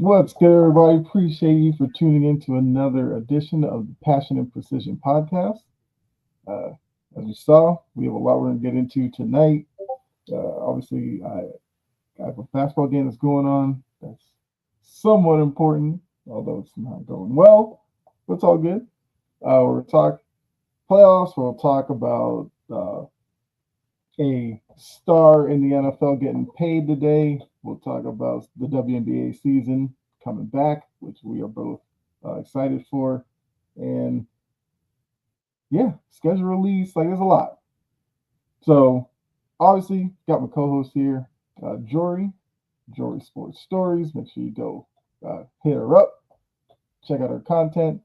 What's good, everybody? Appreciate you for tuning in to another edition of the Passion and Precision podcast. Uh, as you saw, we have a lot we're going to get into tonight. Obviously, I have a basketball game that's going on that's somewhat important, although it's not going well, but it's all good. We'll talk playoffs. We'll talk about a star in the NFL getting paid today. We'll talk about the WNBA season coming back, which we are both excited for. And yeah, schedule release, like there's a lot. So obviously, got my co-host here, Jory, Jory Sports Stories. Make sure you go hit her up, check out her content.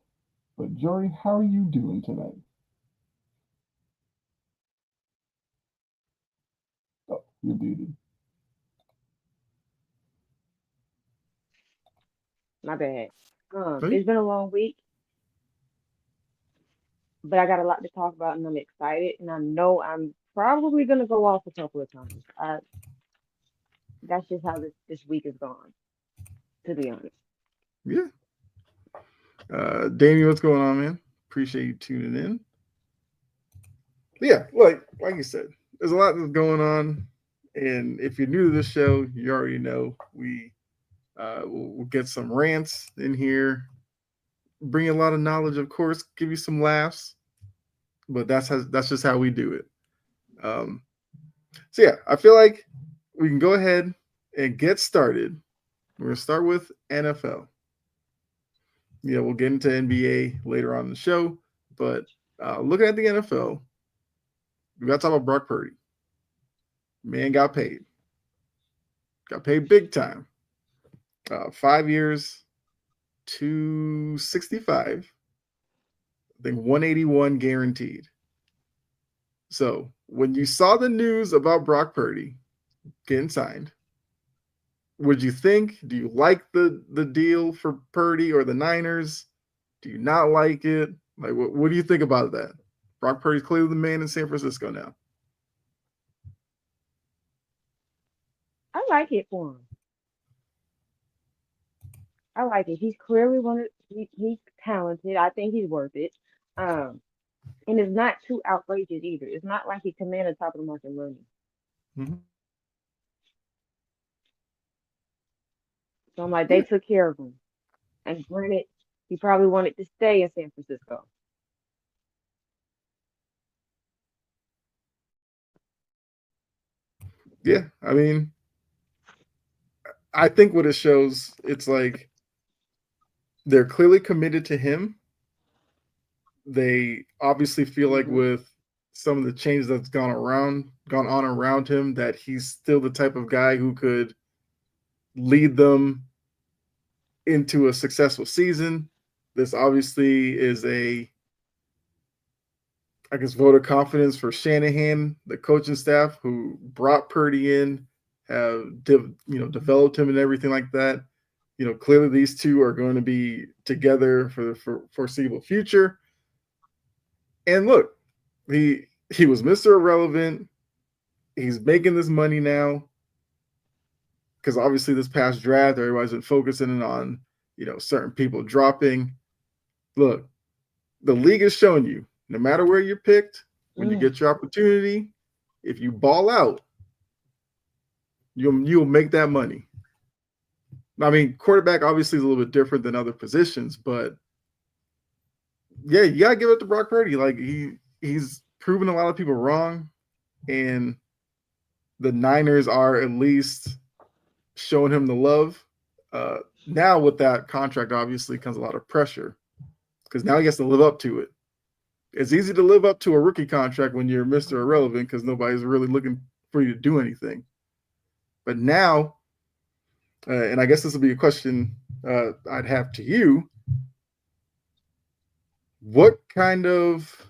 But Jory, how are you doing tonight? Oh, you're muted. My bad. Hey, It's been a long week, but I got a lot to talk about, and I'm excited. And I know I'm probably gonna go off a couple of times. That's just how this week is gone, to be honest. yeah. Damien, what's going on, man? Appreciate you tuning in. Yeah, like you said, there's a lot that's going on, and if you're new to this show, you already know we'll get some rants in here, bring a lot of knowledge, of course, give you some laughs, but that's just how we do it. Um, so yeah, I feel like we can go ahead and get started. We're gonna start with NFL. We'll get into NBA later on in the show, but looking at the NFL, we got to talk about Brock Purdy. Man got paid big time. 5 years, 265. I think 181 guaranteed. So when you saw the news about Brock Purdy getting signed, what'd you think? Do you like the deal for Purdy or the Niners? Do you not like it? Like, what do you think about that? Brock Purdy's clearly the man in San Francisco now. I like it for him. I like it. He's clearly he's talented. I think he's worth it. Um, and it's not too outrageous either. It's not like he commanded top of the market money. Mm-hmm. So I'm like, they Yeah, took care of him. And granted, he probably wanted to stay in San Francisco. yeah. I mean, I think what it shows, it's like they're clearly committed to him. They obviously feel like Hmm. with some of the changes that's gone on around him, that he's still the type of guy who could lead them into a successful season. This obviously is I guess, vote of confidence for Shanahan, the coaching staff who brought Purdy in, have developed him and everything like that. Clearly these two are going to be together for the foreseeable future. And look, he was Mr. Irrelevant. He's making this money now because obviously this past draft, everybody's been focusing on certain people dropping. Look, the league has shown you, no matter where you're picked, when you Mm. get your opportunity, if you ball out, you'll make that money. I mean, quarterback obviously is a little bit different than other positions, but yeah, you gotta give it to Brock Purdy. Like he's proven a lot of people wrong, and the Niners are at least showing him the love. Uh, Now with that contract, obviously comes a lot of pressure because now he has to live up to it. It's easy to live up to a rookie contract when you're Mr. Irrelevant because nobody's really looking for you to do anything. But now, and I guess this will be a question I'd have to you. What kind of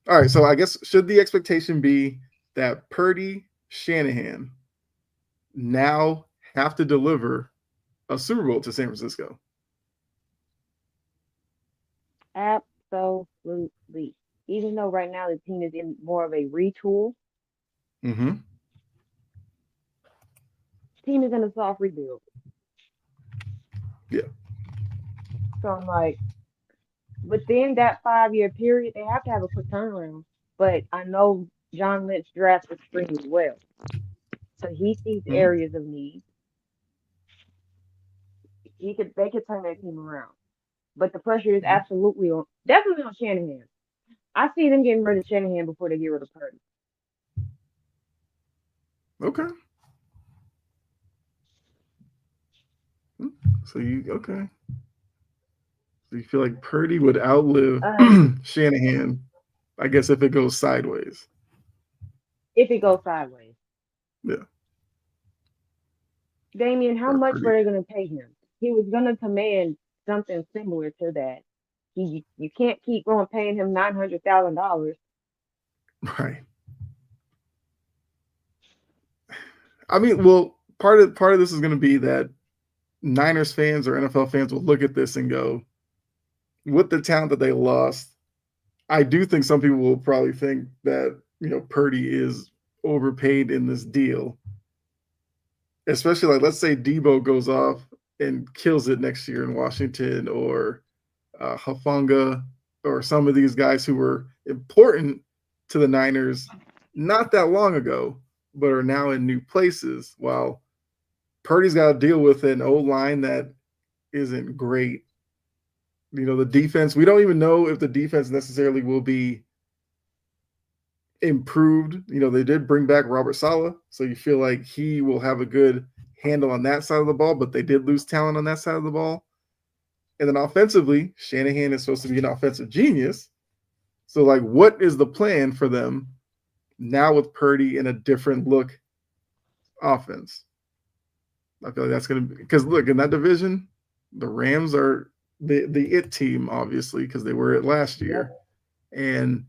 All right, so I guess should the expectation be that Purdy Shanahan now have to deliver a Super Bowl to San Francisco? Absolutely. Even though right now the team is in more of a retool, Mm-hmm. team is in a soft rebuild. Yeah. So I'm like, within that 5 year period, they have to have a quick turnaround. But I know John Lynch drafts extremely well. So he sees Mhm. areas of need. They could turn that team around. But the pressure is Mhm. absolutely on, definitely on Shanahan. I see them getting rid of Shanahan before they get rid of Purdy. Okay. Mm. So you okay? So you feel like Purdy would outlive Um, Shanahan? I guess if it goes sideways. if it goes sideways. Yeah. Damian, how Brock much Purdy. were they gonna pay him? He was gonna command something similar to that. You can't keep going paying him $900,000. Right. I mean, well, part of this is going to be that Niners fans or NFL fans will look at this and go, with the talent that they lost, I do think some people will probably think that, Purdy is overpaid in this deal. Especially like let's say Debo goes off and kills it next year in Washington, or Hafanga, or some of these guys who were important to the Niners not that long ago, but are now in new places. While Purdy's got to deal with an O line that isn't great. The defense, we don't even know if the defense necessarily will be improved. They did bring back Robert Saleh, so you feel like he will have a good handle on that side of the ball, but they did lose talent on that side of the ball. And then offensively, Shanahan is supposed to be an offensive genius. So, like, what is the plan for them now with Purdy in a different look offense? I feel like that's going to be, because look, in that division, the Rams are the it team, obviously, because they were it last year. And,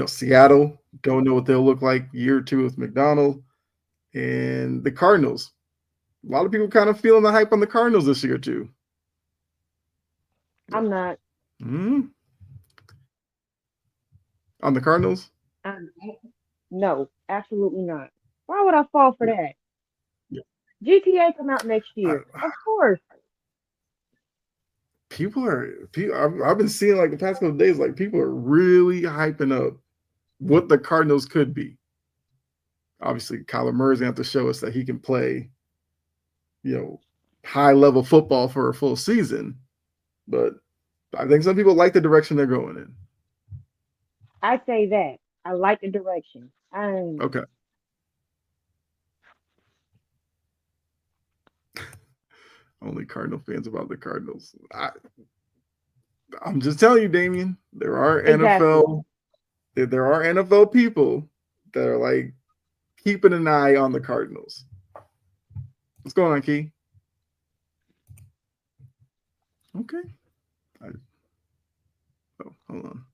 Seattle, don't know what they'll look like year two with McDonald. And the Cardinals, a lot of people kind of feeling the hype on the Cardinals this year, too. I'm not. Mm-hmm. On the Cardinals? I'm, no, absolutely not. Why would I fall for Yeah. that? Yeah. GTA come out next I, year. Of course. I've been seeing like the past couple of days, like people are really hyping up what the Cardinals could be. Obviously, Kyler Murray's gonna have to show us that he can play, high level football for a full season. But I think some people like the direction they're going in. I say that. I like the direction. Okay. Only Cardinal fans about the Cardinals. I'm just telling you, Damien, Exactly. There are NFL people that are like keeping an eye on the Cardinals. What's going on, Key? Okay. Hold on.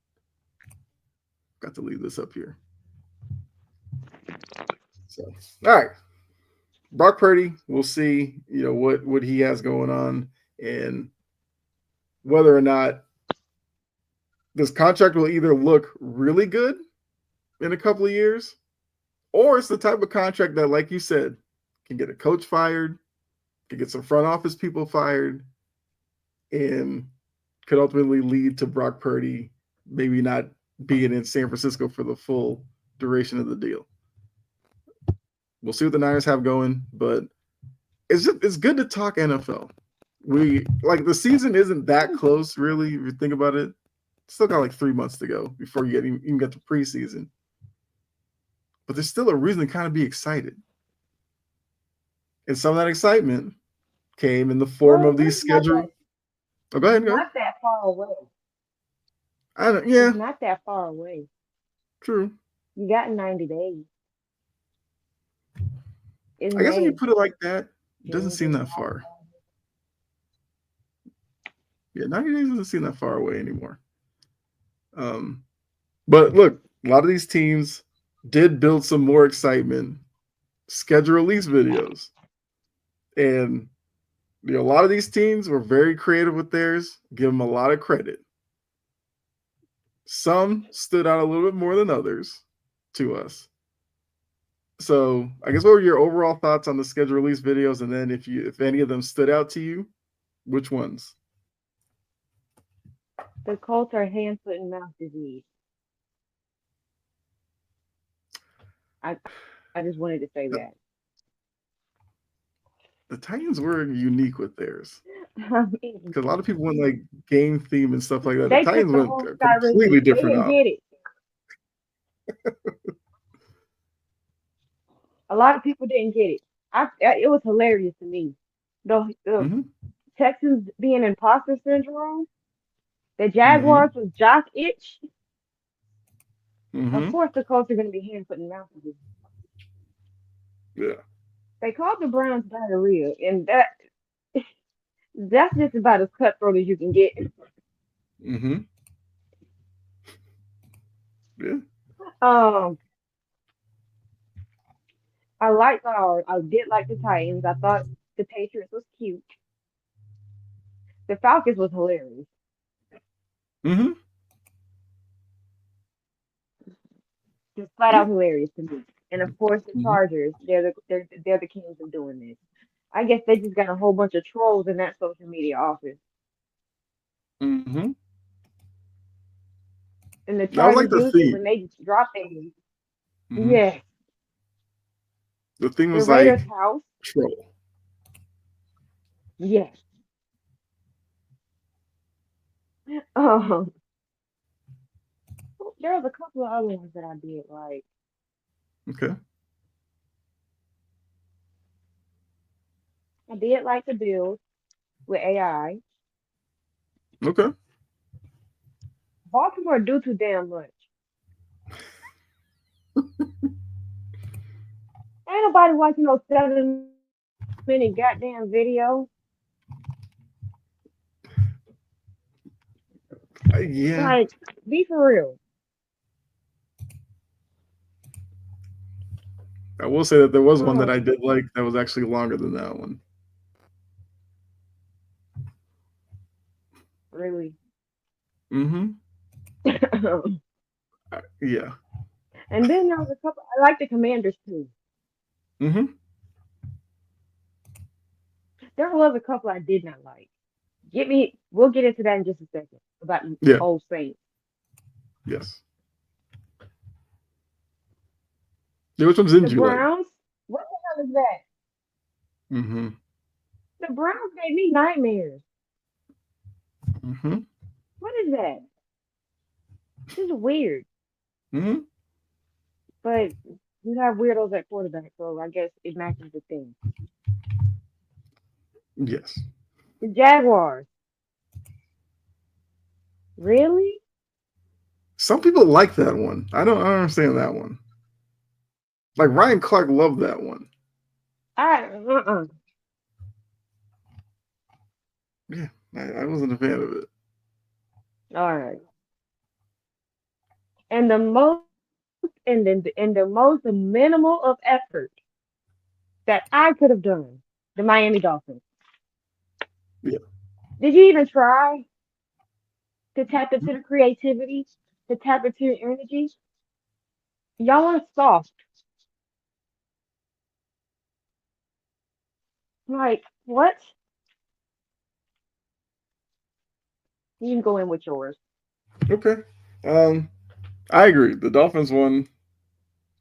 Got to leave this up here. So, all right. Brock Purdy, we'll see, what he has going on and whether or not this contract will either look really good in a couple of years, or it's the type of contract that, like you said, can get a coach fired, can get some front office people fired, and could ultimately lead to Brock Purdy maybe not being in San Francisco for the full duration of the deal. We'll see what the Niners have going, but it's good to talk NFL. We like the season isn't that close, really, if you think about it. Still got like 3 months to go before you even get to preseason. But there's still a reason to kind of be excited. And some of that excitement came in the form Well, of these schedule. Oh, go ahead, it's go ahead. not that far away. Yeah, It's not that far away. true. You got 90 days. It's I guess when you May. put it like that, it doesn't June, seem that July. far. Yeah, 90 days doesn't seem that far away anymore. But look, a lot of these teams did build some more excitement, schedule release videos. And a lot of these teams were very creative with theirs. Give them a lot of credit. Some stood out a little bit more than others to us. So I guess what were your overall thoughts on the schedule release videos? And then if any of them stood out to you, Which ones? The Colts are hand, foot, and mouth disease. I I just wanted to say The, that. the Titans were unique with theirs I mean, because a lot of people went like game theme and stuff like that. The they took Titans the went whole a stylistic. completely They different didn't up. get it. A lot of people didn't get it. It was hilarious to me. The Hmm. Texans being imposter syndrome. The Hmm. Jaguars was Josh Itch. Of Hmm. course, the Colts are going to be hand, foot, and mouth disease. Yeah. They called the Browns diarrhea, and that's just about as cutthroat as you can get. Hmm. Yeah. Um, I did like the Titans. I thought the Patriots was cute. The Falcons was hilarious. Hmm. Just flat Yeah. out hilarious to me. And of course, the Hmm. Chargers. They're the kings of doing this. I guess they just got a whole bunch of trolls in that social media office. Hmm. And the I would like Chargers to usually see. when they drop things, Hmm. yes, The thing the was Raiders like house, troll. yes. Um, there was a couple of other ones that I did like. Okay. I did like the Bills with AI. Okay. Baltimore do too damn much. Ain't nobody watching no 7 minute goddamn video. Yeah. Like, be for real. I will say that there was one that I Oh, did like that was actually longer than that one. really. Hmm. And Yeah. then there was a couple. I like the Commanders too. Hmm. There was a couple I did not like. Get me. We'll get into that in just a second about Yeah. old Saints. Yes. Yeah, which ones The didn't you like? Browns. What the hell is that? Hmm. The Browns gave me nightmares. Hmm. What is that? This is weird. Hmm. But you have weirdos at quarterback, so I guess it matches the thing. Yes. The Jaguars. Really? Some people like that one. I don't understand that one. Like Ryan Clark loved that one. Uh-uh. Yeah. I wasn't a fan of it. All right. And the most and the most minimal of effort that I could have done, the Miami Dolphins. Yeah. Did you even try to tap into the creativity, to tap into your energy? Y'all are soft. Like, what? You can go in with yours. Okay. Um, I agree. The Dolphins one.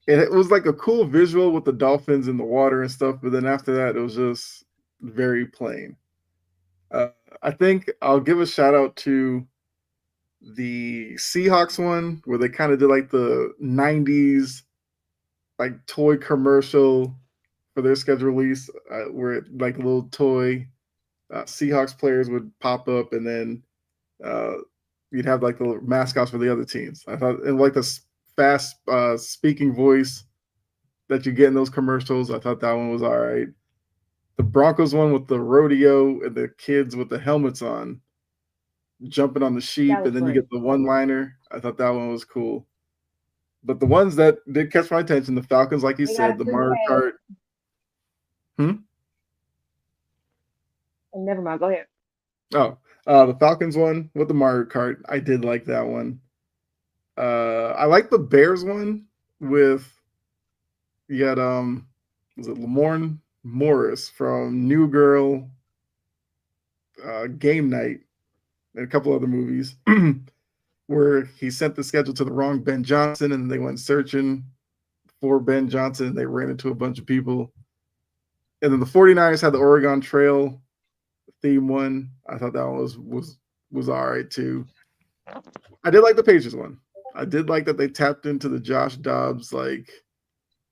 It was like a cool visual with the dolphins in the water and stuff, but then after that, it was just very plain. Uh, I think I'll give a shout out to the Seahawks one where they kind of did like the '90s like toy commercial for their schedule release, where like little toy Seahawks players would pop up, and then uh, you'd have like the mascots for the other teams. I thought, and like the fast speaking voice that you get in those commercials, I thought that one was all right. The Broncos one with the rodeo and the kids with the helmets on, jumping on the That sheep, was and then you funny. get the one liner. I thought that one was cool. But the ones that did catch my attention, the Falcons, like you They got said, a the free Mario pass. Kart. Hmm? And never mind. Go ahead. Oh, the Falcons one with the Mario Kart. I did like that one. I like the Bears one with you got was it Lamorne Morris from New Girl? Game Night and a couple other movies where he sent the schedule to the wrong Ben Johnson and they went searching for Ben Johnson and they ran into a bunch of people. And then the 49ers had the Oregon Trail theme one. I thought that one was all right too. I did like the Patriots one. I did like that they tapped into the Josh Dobbs like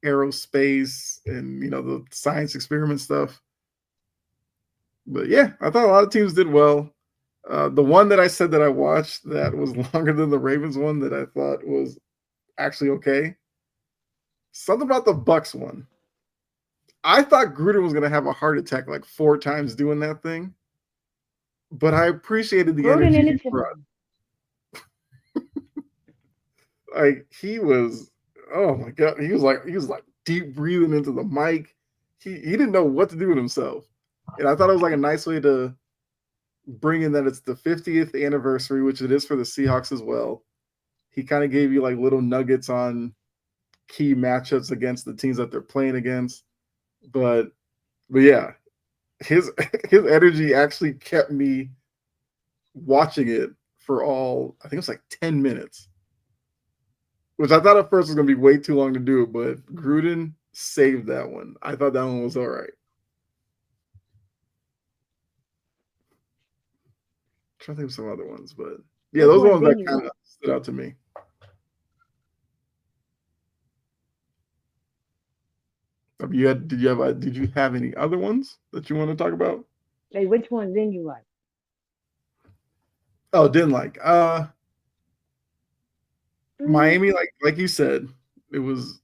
aerospace and the science experiment stuff. But yeah, I thought a lot of teams did well. The one that I said that I watched that was longer than the Ravens one that I thought was actually okay. Something about the Bucks one. I thought Gruden was going to have a heart attack like 4 times doing that thing, but I appreciated the Gruden energy in he the brought. team. Like he was, oh my god, he was like deep breathing into the mic. He didn't know what to do with himself, and I thought it was like a nice way to bring in that it's the 50th anniversary, which it is for the Seahawks as well. He kind of gave you like little nuggets on key matchups against the teams that they're playing against. But yeah, his energy actually kept me watching it for all, I think it was like 10 minutes, which I thought at first was going to be way too long to do, but Gruden saved that one. I thought that one was all right. I'm trying to think of some other ones, but yeah, those are the ones that kind of stood out to me. Did you have any other ones that you want to talk about? Like, which ones didn't you like? Oh, didn't like. Miami, like you said, it was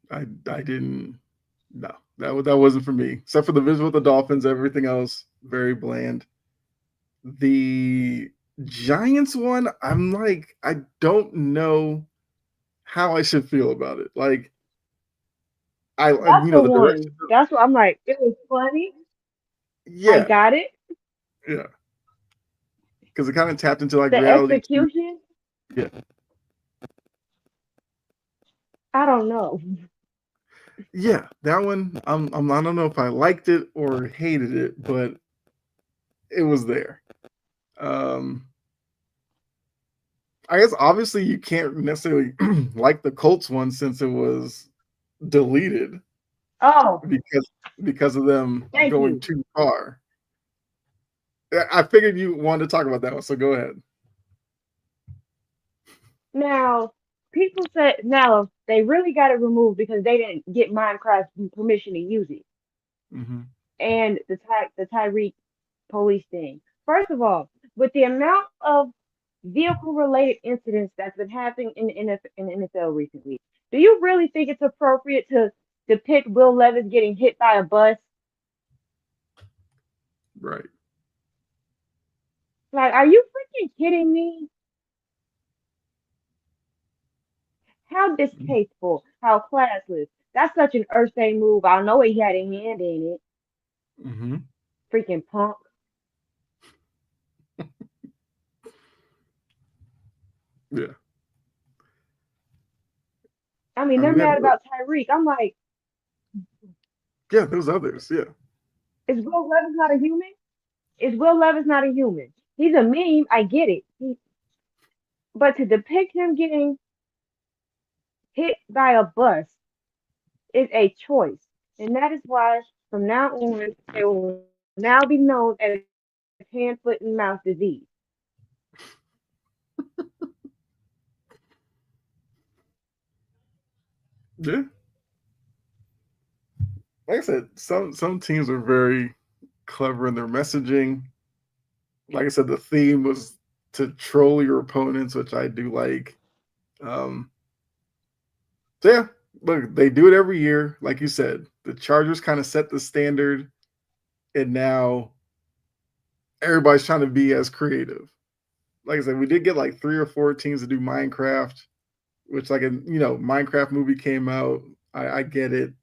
I didn't that wasn't for me. Except for the visit with the Dolphins, everything else very bland. The Giants one, I'm like, I don't know how I should feel about it. Like That's the the one. direction. That's what I'm like. It was funny. I Yeah, got it. yeah. Because it kind of tapped into like The reality. execution, Yeah. I don't know. Yeah, that one. I don't know if I liked it or hated it, but it was there. I guess obviously you can't necessarily like the Colts one since it was deleted Oh, because of them thank going you. too far. I figured you wanted to talk about that one, so go ahead. Now, people said now they really got it removed because they didn't get Minecraft permission to use it, Mm-hmm. and the Tyreek police thing. First of all, with the amount of vehicle-related incidents that's been happening in the NFL recently, do you really think it's appropriate to depict Will Levis getting hit by a bus? Right. Like, are you freaking kidding me? How distasteful, how classless. That's such an Ursay move. I know he had a hand in it. Mm-hmm. Freaking punk. Yeah. I mean, they're mad about Tyreek. I'm like, yeah, there's others. Yeah. is Will Levis not a human? Is Will Levis not a human? He's a meme. I get it. But to depict him getting hit by a bus is a choice. And that is why, from now on, it will now be known as hand, foot, and mouth disease. Yeah. Like I said, some teams are very clever in their messaging. Like I said, the theme was to troll your opponents, which I do like. So yeah, look, they do it every year. Like you said, the Chargers kind of set the standard, and now everybody's trying to be as creative. Like I said, we did get like 3 or 4 teams to do Minecraft, which like a Minecraft movie came out. I get it.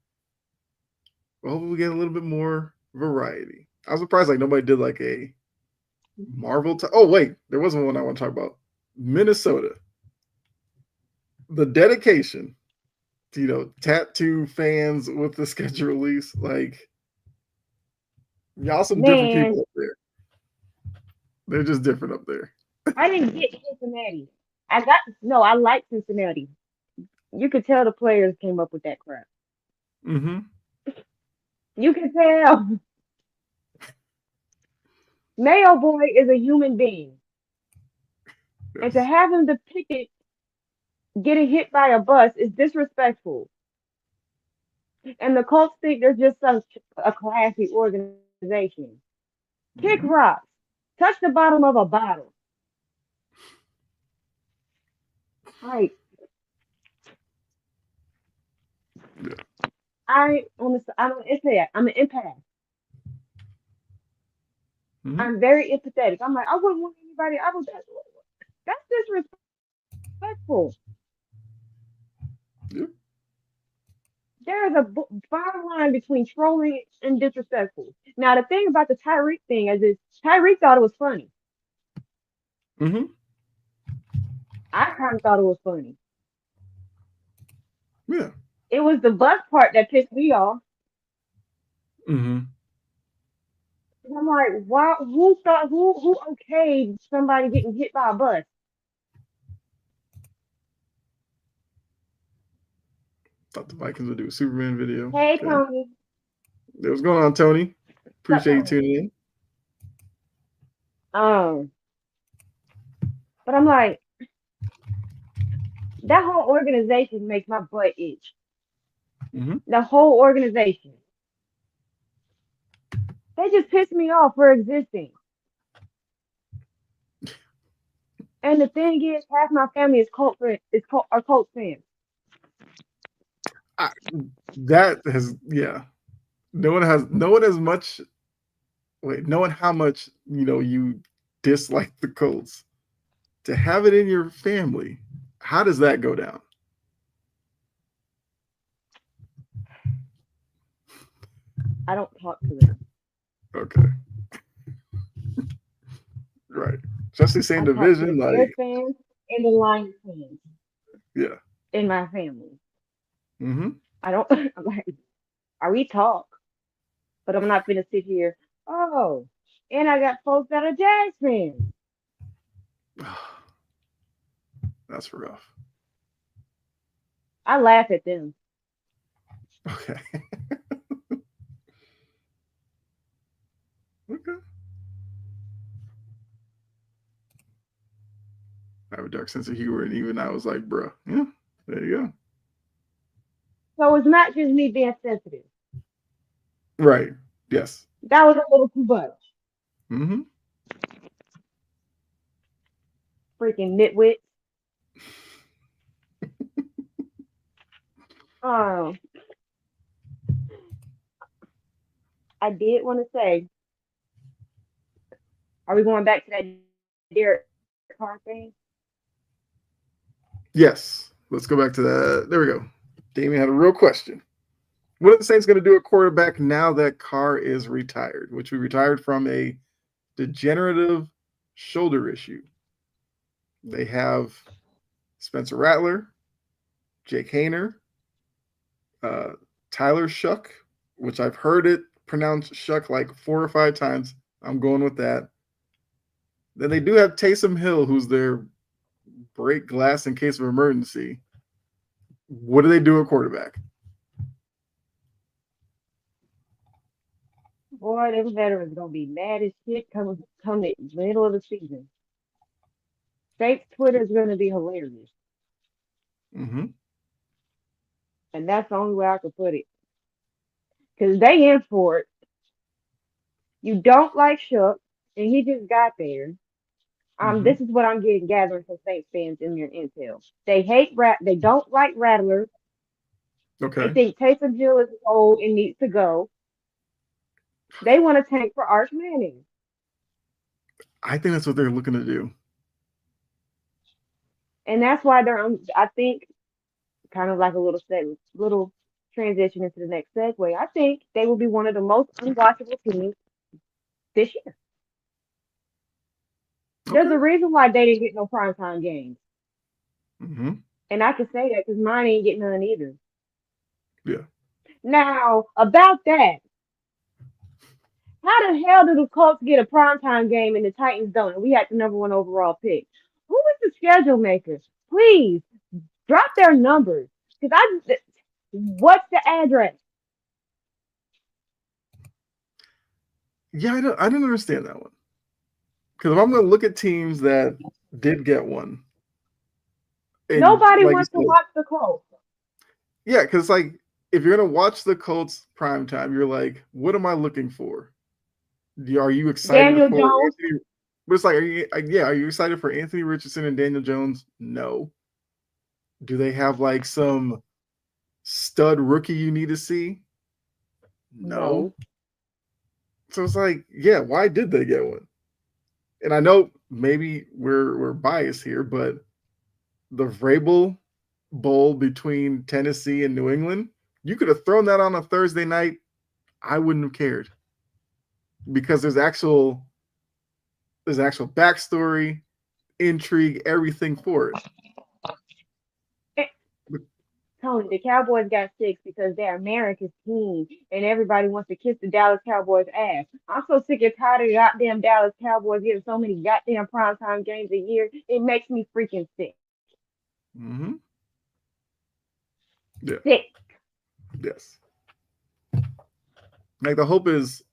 Well, hopefully we get a little bit more variety. I was surprised like nobody did like a Marvel. Oh wait, there wasn't one I want to talk about. Minnesota. The dedication to tattoo fans with the schedule release. Like y'all some different Man, people up there. They're just different up there. I didn't get Cincinnati. I like Cincinnati. You could tell the players came up with that crap. Mm-hmm. You can tell. Mayo Boy is a human being. And to Yes. have him depicted getting hit by a bus is disrespectful. And the Colts think they're just such a classy organization. Kick Mhm. rocks. Touch the bottom of a bottle. Like, Yeah. I'm an empath. I'm an empath. Mhm. I'm very empathetic. I'm like, I wouldn't want anybody. That's disrespectful. Yep. There is a fine line between trolling and disrespectful. Now, the thing about the Tyreek thing is Tyreek thought it was funny. Mm-hmm. I kind of thought it was funny. Yeah. It was the bus part that pissed me off. Mm-hmm. And I'm like, why? Who okayed somebody getting hit by a bus? Thought the Vikings would do a Superman video. Hey, Okay. Tony. What's going on, Tony? What's Appreciate you up, Tony? tuning in. Um, but I'm like, that whole organization makes my butt itch. Mm-hmm. The whole organization. They just piss me off for existing. And the thing is, half my family is are Colts fans. That has, yeah. No one has much. Wait, knowing how much you dislike the Colts, to have it in your family, how does that go down? I don't talk to them. Okay, right. Especially same I talk to the division, Bears like fans and the Lions fans yeah. in my family. Mm-hmm. I don't. I'm like, we talk, but I'm not gonna sit here. Oh, and I got folks that are Jazz fans. That's rough. I laugh at them. Okay. Okay. I have a dark sense of humor, and even I was like, bruh, yeah, there you So it's not just me being sensitive. go. Right. Yes. That was a little too much. Mm-hmm. Freaking nitwit. Um, I did want to say, are we going back to that Derek Carr thing? Yes. Let's go back to that. There we go. Damien had a real question. What are the Saints going to do at quarterback now that Carr is retired, which we retired from a degenerative shoulder issue? They have Spencer Rattler, Jake Hayner, Tyler Shuck, which I've heard it pronounced Shuck like 4 or 5 times. I'm going with that. Then they do have Taysom Hill, who's their break glass in case of emergency. What do they do at quarterback? Boy, them veterans gonna be mad as shit come the middle of the season. Saints Twitter is gonna be hilarious, Mm-hmm. and that's the only way I could put it. Cause they in for it. You don't like Shook, and he just got there. Mm-hmm. This is what I'm getting gathering from Saints fans in your intel. They hate They don't like Rattler. They Okay. think Taysom Hill is old and needs to go. They want to tank for Arch Manning. I think that's what they're looking to do. And that's why I think, kind of like a little transition into the next segue. I think they will be one of the most unwatchable teams this year. There's a reason why they didn't get no primetime games. Mm-hmm. And I can say that because mine ain't getting none either. Yeah. Now, about that, How the hell do the Colts get a primetime game and the Titans don't? And we had the number 1 overall pick. Who is the schedule maker? Please drop their numbers. Because what's the address? Yeah, I didn't understand that one. Because if I'm going to look at teams that did get one, and Nobody like you wants to said, watch the Colts. yeah, because like if you're going to watch the Colts primetime, you're like, what am I looking for? Are you excited Daniel for Jones. Anthony? But it's like, are you excited for Anthony Richardson and Daniel Jones? No. Do they have like some stud rookie you need to see? No. So it's like, yeah, why did they get one? And I know maybe we're biased here, but the Vrabel Bowl between Tennessee and New England, you could have thrown that on a Thursday night. I wouldn't have cared because there's actual backstory, intrigue, everything for it. Tony, the Cowboys got 6 because they're America's team and everybody wants to kiss the Dallas Cowboys ass. I'm so sick and tired of the goddamn Dallas Cowboys getting so many goddamn primetime games a year. It makes me freaking sick. Mm-hmm. Yeah. Sick. Yes. Like the hope is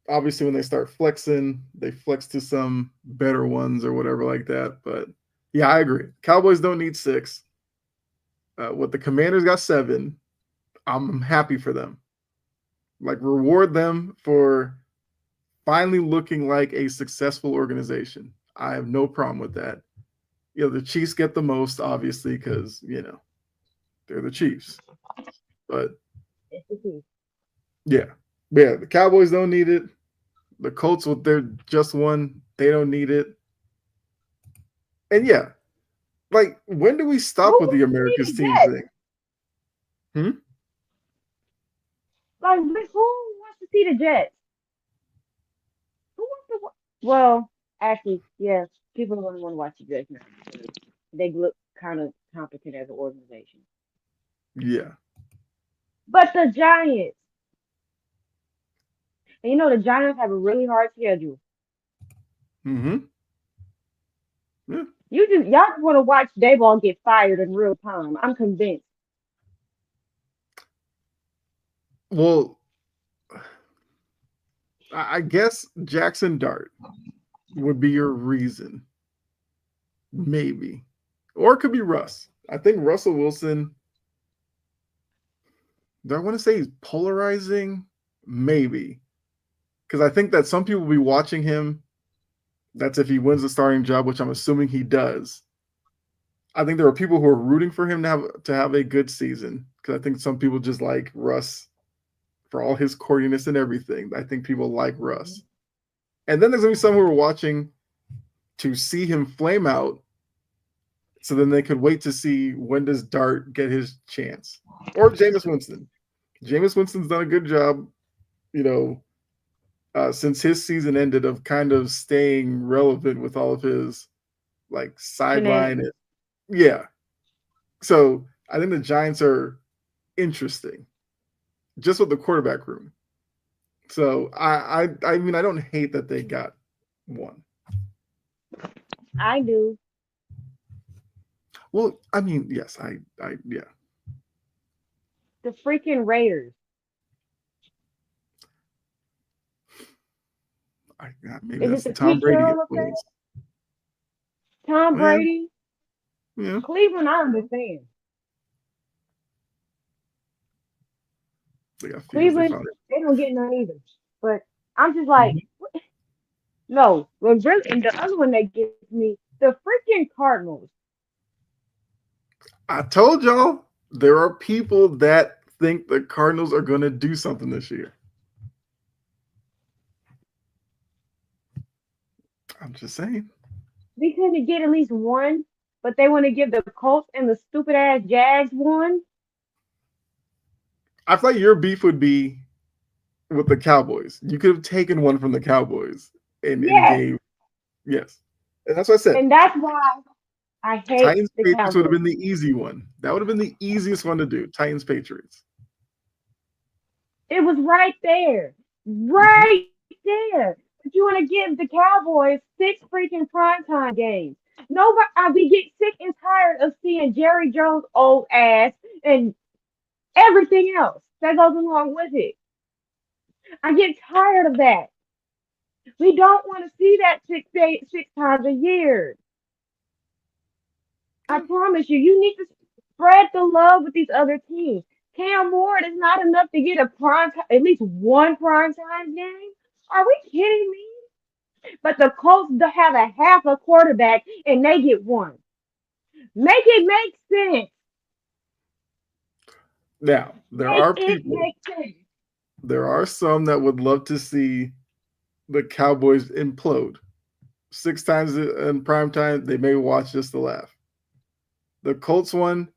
obviously when they start flexing, they flex to some better ones or whatever like that. But yeah, I agree. Cowboys don't need 6. What the Commanders got 7. I'm happy for them. Like reward them for finally looking like a successful organization. I have no problem with that. You know, the Chiefs get the most, obviously, because they're the Chiefs. But yeah, the Cowboys don't need it. The Colts with their just one, they don't need it. And yeah, like when do we stop with the America's team thing? Like, who wants to see the Jets? Who wants to? Well, actually, yes, people don't want to watch the Jets now. They look kind of competent as an organization. Yeah. But the Giants, and the Giants have a really hard schedule. Mm-hmm. Yeah. Y'all just want to watch Dayball get fired in real time. I'm convinced. Well, I guess Jackson Dart would be your reason. Maybe. Or it could be Russ. I think Russell Wilson, do I want to say he's polarizing? Maybe. Because I think that some people will be watching him. That's if he wins the starting job, which I'm assuming he does. I think there are people who are rooting for him to have a good season. Because I think some people just like Russ for all his corniness and everything. I think people like Russ. And then there's going to be some who are watching to see him flame out. So then they could wait to see when does Dart get his chance. Or Jameis Winston. Jameis Winston's done a good job, since his season ended of kind of staying relevant with all of his like sideline. Yeah. So I think the Giants are interesting just with the quarterback room. So I mean, I don't hate that they got one. I do. Well, I mean, yes, yeah. The freaking Raiders. Maybe Is that's it the Tom Brady. Tom Brady? Yeah. Cleveland, I understand. Cleveland, they don't get none either. But I'm just like, no. Well, really, and the other one that gets me, the freaking Cardinals. I told y'all there are people that think the Cardinals are going to do something this year. I'm just saying. We couldn't get at least one, but they want to give the Colts and the stupid ass Jags one. I feel like your beef would be with the Cowboys. You could have taken one from the Cowboys and gave. Yes. And that's what I said. And that's why I hate Titans the Patriots Cowboys. would have been the easy one. That would have been the easiest one to do. Titans Patriots. It was right there. Right there. But you want to give the Cowboys 6 freaking primetime games. Nobody, we get sick and tired of seeing Jerry Jones' old ass and everything else that goes along with it. I get tired of that. We don't want to see that 6 times a year. I promise you, you need to spread the love with these other teams. Cam Ward is not enough to get a at least one prime time game. Are we kidding me? But the Colts have a half a quarterback and they get one. Make it make sense. Now, there Make are it people, make sense. there are some that would love to see the Cowboys implode. 6 times in prime time, they may watch just to laugh. The Colts one,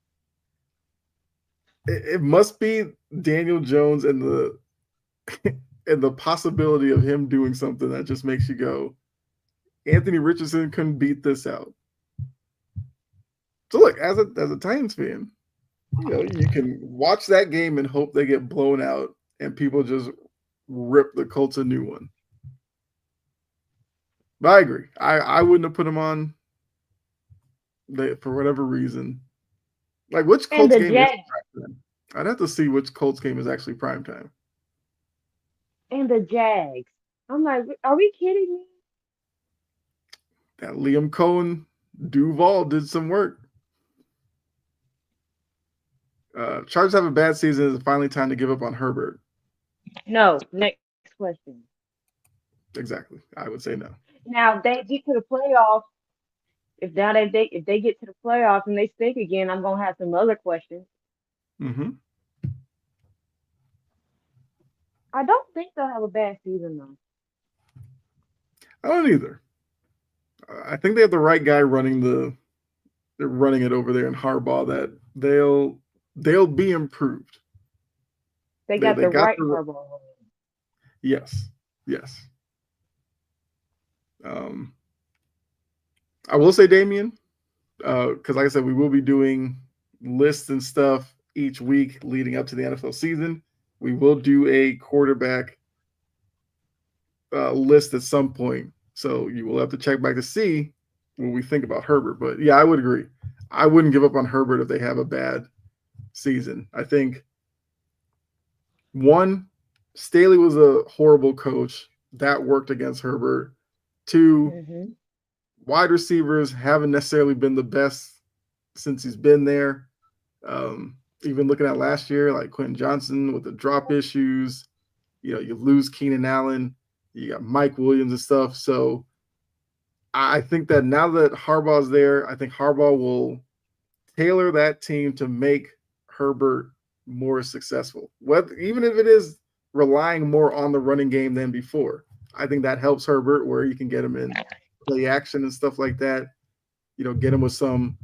it must be Daniel Jones and the and the possibility of him doing something that just makes you go, Anthony Richardson couldn't beat this out. So look, as a Titans fan, you can watch that game and hope they get blown out and people just rip the Colts a new one. But I agree. I wouldn't have put them on for whatever reason. Like, which Colts game is prime time? I'd have to see which Colts game is actually prime time. And the Jags. I'm like, are we kidding me? That Liam Cohen Duval did some work. Chargers have a bad season. It's finally time to give up on Herbert. No. Next question. Exactly. I would say no. Now, if they get to the playoffs, if they get to the playoffs and they stink again, I'm gonna have some other questions. Mm-hmm. I don't think they'll have a bad season though. I don't either. I think they have the right guy running they're running it over there in Harbaugh that they'll be improved. They got the right the, Harbaugh. Yes. I will say, Damien, because like I said, we will be doing lists and stuff each week leading up to the NFL season. We will do a quarterback list at some point. So you will have to check back to see what we think about Herbert. But yeah, I would agree. I wouldn't give up on Herbert if they have a bad season. I think, one, Staley was a horrible coach. That worked against Herbert. Two, wide receivers haven't necessarily been the best since he's been there. Even looking at last year, like Quentin Johnson with the drop issues, you lose Keenan Allen, you got Mike Williams and stuff. So I think that now that Harbaugh's there, I think Harbaugh will tailor that team to make Herbert more successful. Even if it is relying more on the running game than before, I think that helps Herbert where you can get him in play action and stuff like that. Get him with some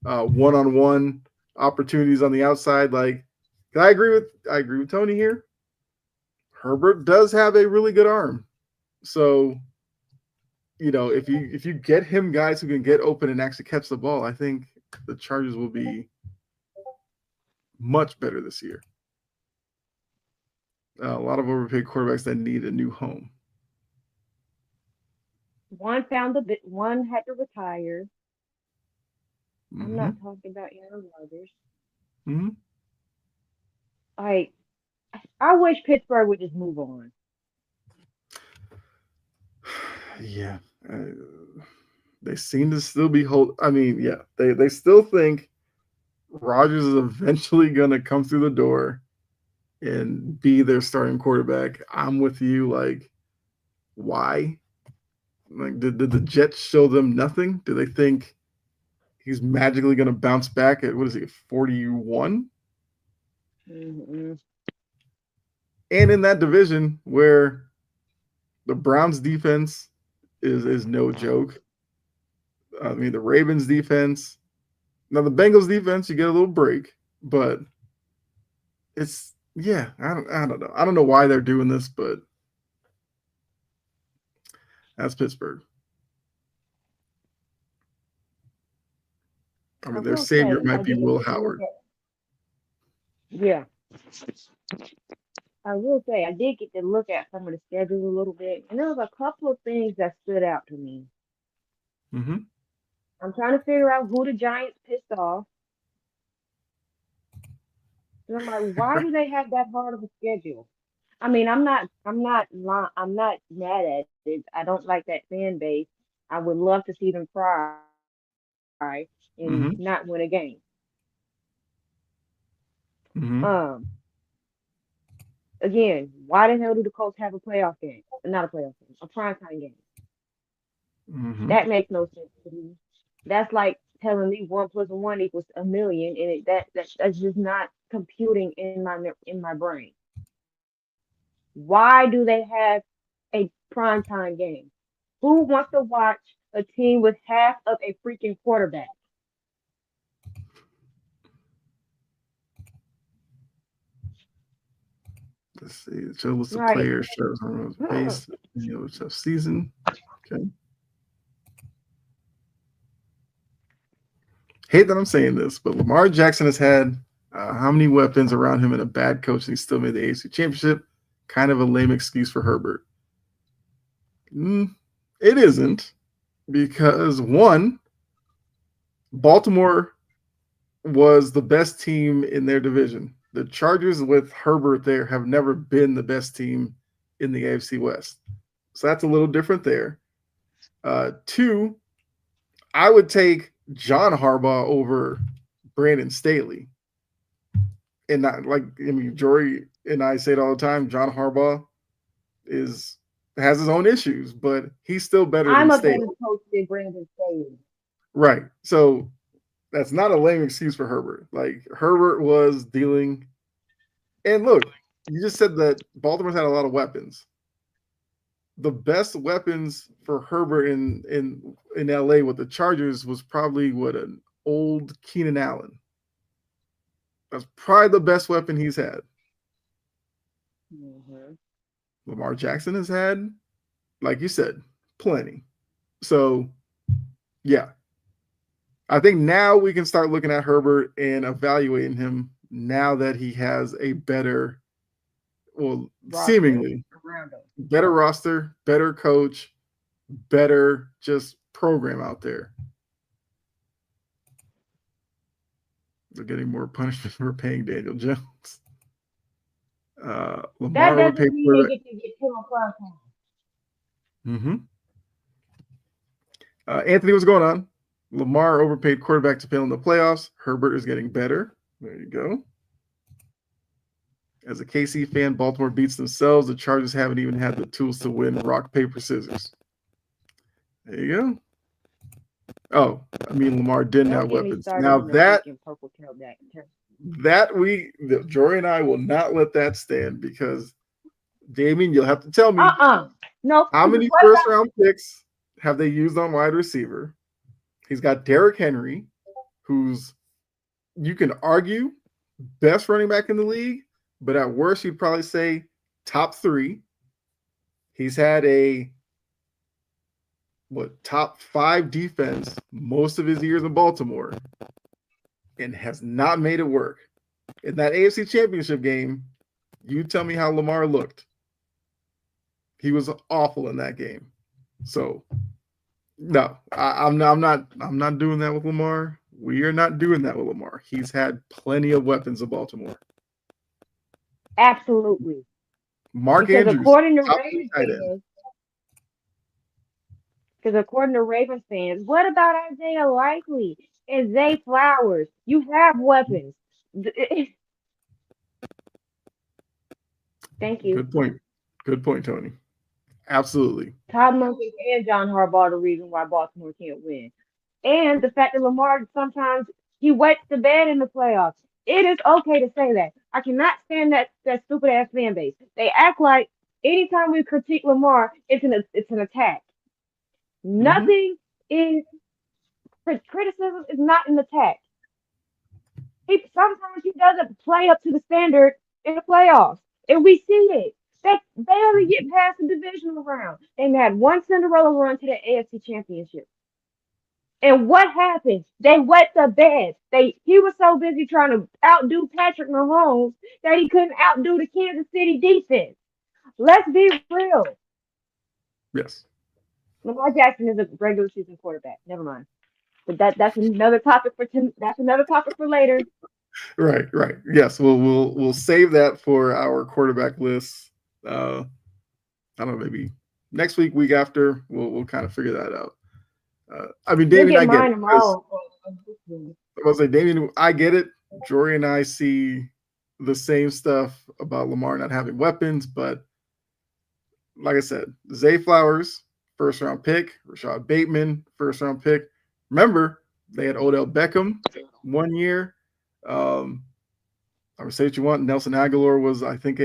one-on-one opportunities on the outside. Like, I agree with Tony here. Herbert does have a really good arm. So, if you get him guys who can get open and actually catch the ball, I think the Chargers will be much better this year. A lot of overpaid quarterbacks that need a new home. One had to retire. I'm not talking about Aaron Rodgers. Mm-hmm. I wish Pittsburgh would just move on. Yeah. They seem to still be they still think Rodgers is eventually going to come through the door and be their starting quarterback. I'm with you. Like, why? Like, did the Jets show them nothing? Do they think he's magically going to bounce back at, 41? Mm-hmm. And in that division where the Browns defense is no joke. The Ravens defense. Now the Bengals defense, you get a little break, but I don't know. I don't know why they're doing this, but that's Pittsburgh. Their savior might be Will Howard. Yeah. I will say I did get to look at some of the schedules a little bit, and there was a couple of things that stood out to me. Mm-hmm. I'm trying to figure out who the Giants pissed off. And I'm like, why do they have that hard of a schedule? I mean, I'm not mad at it. I don't like that fan base. I would love to see them cry and not win a Mm-hmm. game. Mm-hmm. Um, Again, why the hell do the Colts have a playoff game? Not a playoff game, a primetime game. Mm-hmm. That makes no sense to me. That's like telling me 1 + 1 = 1,000,000, and that's just not computing in my brain. Why do they have a primetime game? Who wants to watch a team with half of a freaking quarterback? Let's see. It shows the Right. players shows on base. Season. Okay. Hate that I'm saying this, but Lamar Jackson has had how many weapons around him and a bad coach, and he still made the AFC Championship? Kind of a lame excuse for Herbert. It isn't, because one, Baltimore was the best team in their division. The Chargers with Herbert there have never been the best team in the AFC West. So that's a little different there. Two, I would take John Harbaugh over Brandon Staley. And not like, I mean, Jory and I say it all the time, John Harbaugh has his own issues, but he's still better I'm than a Staley. better coach than Brandon Staley. Right. So that's not a lame excuse for Herbert. Like, Herbert was dealing, and look, you just said that Baltimore's had a lot of weapons. The best weapons for Herbert in LA with the Chargers was probably an old Keenan Allen. That's probably the best weapon he's had. Mm-hmm. Lamar Jackson has had, like you said, plenty. So, yeah. I think now we can start looking at Herbert and evaluating him now that he has a better, well, Roster seemingly around him. better roster, better coach, better just program out there. They're getting more punishment for paying Daniel Jones. That Lamar doesn't overpaid mean for they that. get to get put on prime time. Anthony, what's going on? Lamar overpaid quarterback to fail in the playoffs. Herbert is getting better. There you go. As a KC fan, Baltimore beats themselves. The Chargers haven't even had the tools to win rock, paper, scissors. There you go. Oh, I mean, Lamar didn't Don't have get me weapons. started Now on the that freaking purple tailback. Jory and I will not let that stand, because Damien, you'll have to tell me No. how many What first about round picks have they used on wide receiver? He's got Derrick Henry, who's, you can argue, best running back in the league, but at worst you'd probably say top 3. He's had a top 5 defense most of his years in Baltimore and has not made it work. In that AFC Championship game, you tell me how Lamar looked. He was awful in that game. So no, I'm not doing that with Lamar. We are not doing that with Lamar. He's had plenty of weapons in Baltimore. absolutely? Mark Because Andrews, according to top Ravens tight end. fans, what about Isaiah Likely and Zay Flowers? You have weapons. Thank you. Good point. Good point, Tony. Absolutely. Todd Monken and John Harbaugh are the reason why Baltimore can't win. And the fact that Lamar sometimes he wets the bed in the playoffs. It is okay to say that. I cannot stand that stupid ass fan base. They act like anytime we critique Lamar, it's an attack. Nothing is criticism is not an attack. Sometimes he doesn't play up to the standard in the playoffs, and we see it. They barely get past the divisional round. They had one Cinderella run to the AFC Championship, And what happened? They wet the bed. He was so busy trying to outdo Patrick Mahomes that he couldn't outdo the Kansas City defense. Let's be real. Yes. Lamar Jackson is a regular season quarterback. Never mind. But that's another topic for that's another topic for later. Right, right. Yes, we'll save that for our quarterback list. I don't know, maybe next week after, we'll kind of figure that out. I mean, You'll Damien, get I get mine it. tomorrow. I was like, Damien, I get it. Jory and I see the same stuff about Lamar not having weapons, but like I said, Zay Flowers, first round pick, Rashad Bateman, first round pick. Remember, they had Odell Beckham 1 year. I would say what you want. Nelson Aguilar was, I think,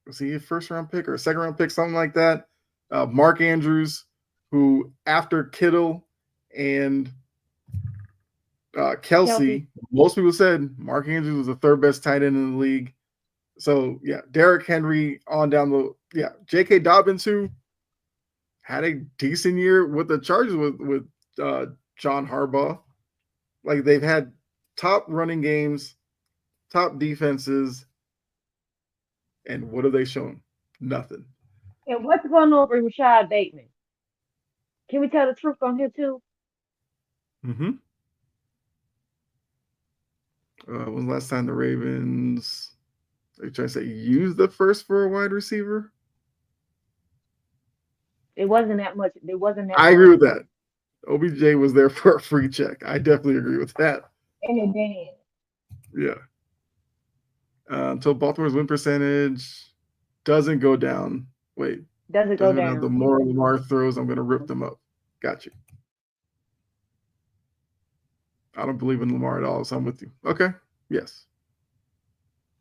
was he a first round pick or a second round pick, something like that. Mark Andrews, who after Kittle and Kelsey, most people said Mark Andrews was the third best tight end in the league. So yeah, Derrick Henry on down the J.K. Dobbins, who had a decent year with the Chargers with John Harbaugh. Like, they've had top running games, top defenses, and what have they shown? Nothing. And what's going on with Rashad Bateman? Can we tell the truth on him too? Mm-hmm. When was the last time the Ravens, are you trying to say, used the first for a wide receiver? It wasn't that much. It wasn't that I much. agree with that. OBJ was there for a free check. I definitely agree with that. And it did. Yeah. Until Baltimore's win percentage doesn't go down. Wait. Doesn't go down. The more Lamar throws, I'm going to rip them up. Got you. I don't believe in Lamar at all, so I'm with you. Okay. Yes.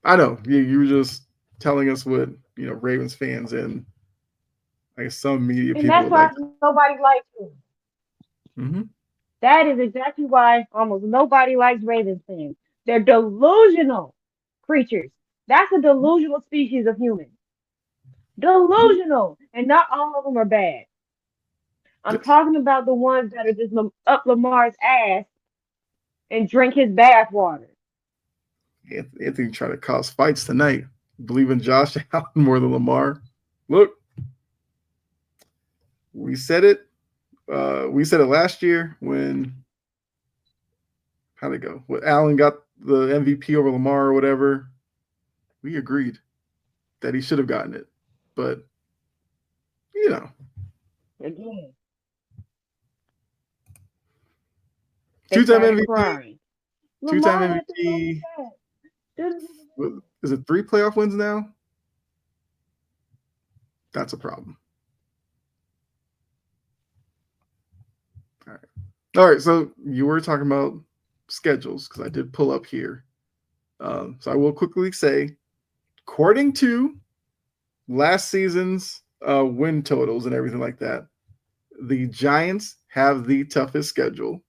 I know. You were just telling us what, Ravens fans and I guess some media and people. And that's why nobody likes him. Mm-hmm. That is exactly why almost nobody likes Ravens fans. They're delusional creatures. That's a delusional species of human. Delusional. And not all of them are bad. I'm talking about the ones that are just up Lamar's ass and drink his bath water. Anthony tried to cause fights tonight. Believe in Josh Allen more than Lamar. Look, we said it. We said it last year when, how'd it go? When Allen got the MVP over Lamar or whatever. We agreed that he should have gotten it. But, Again. Two-time MVP. Two-time MVP. Is it 3 playoff wins now? That's a problem. All right. So you were talking about schedules because I did pull up here. So I will quickly say, according to last season's win totals and everything like that, the Giants have the toughest schedule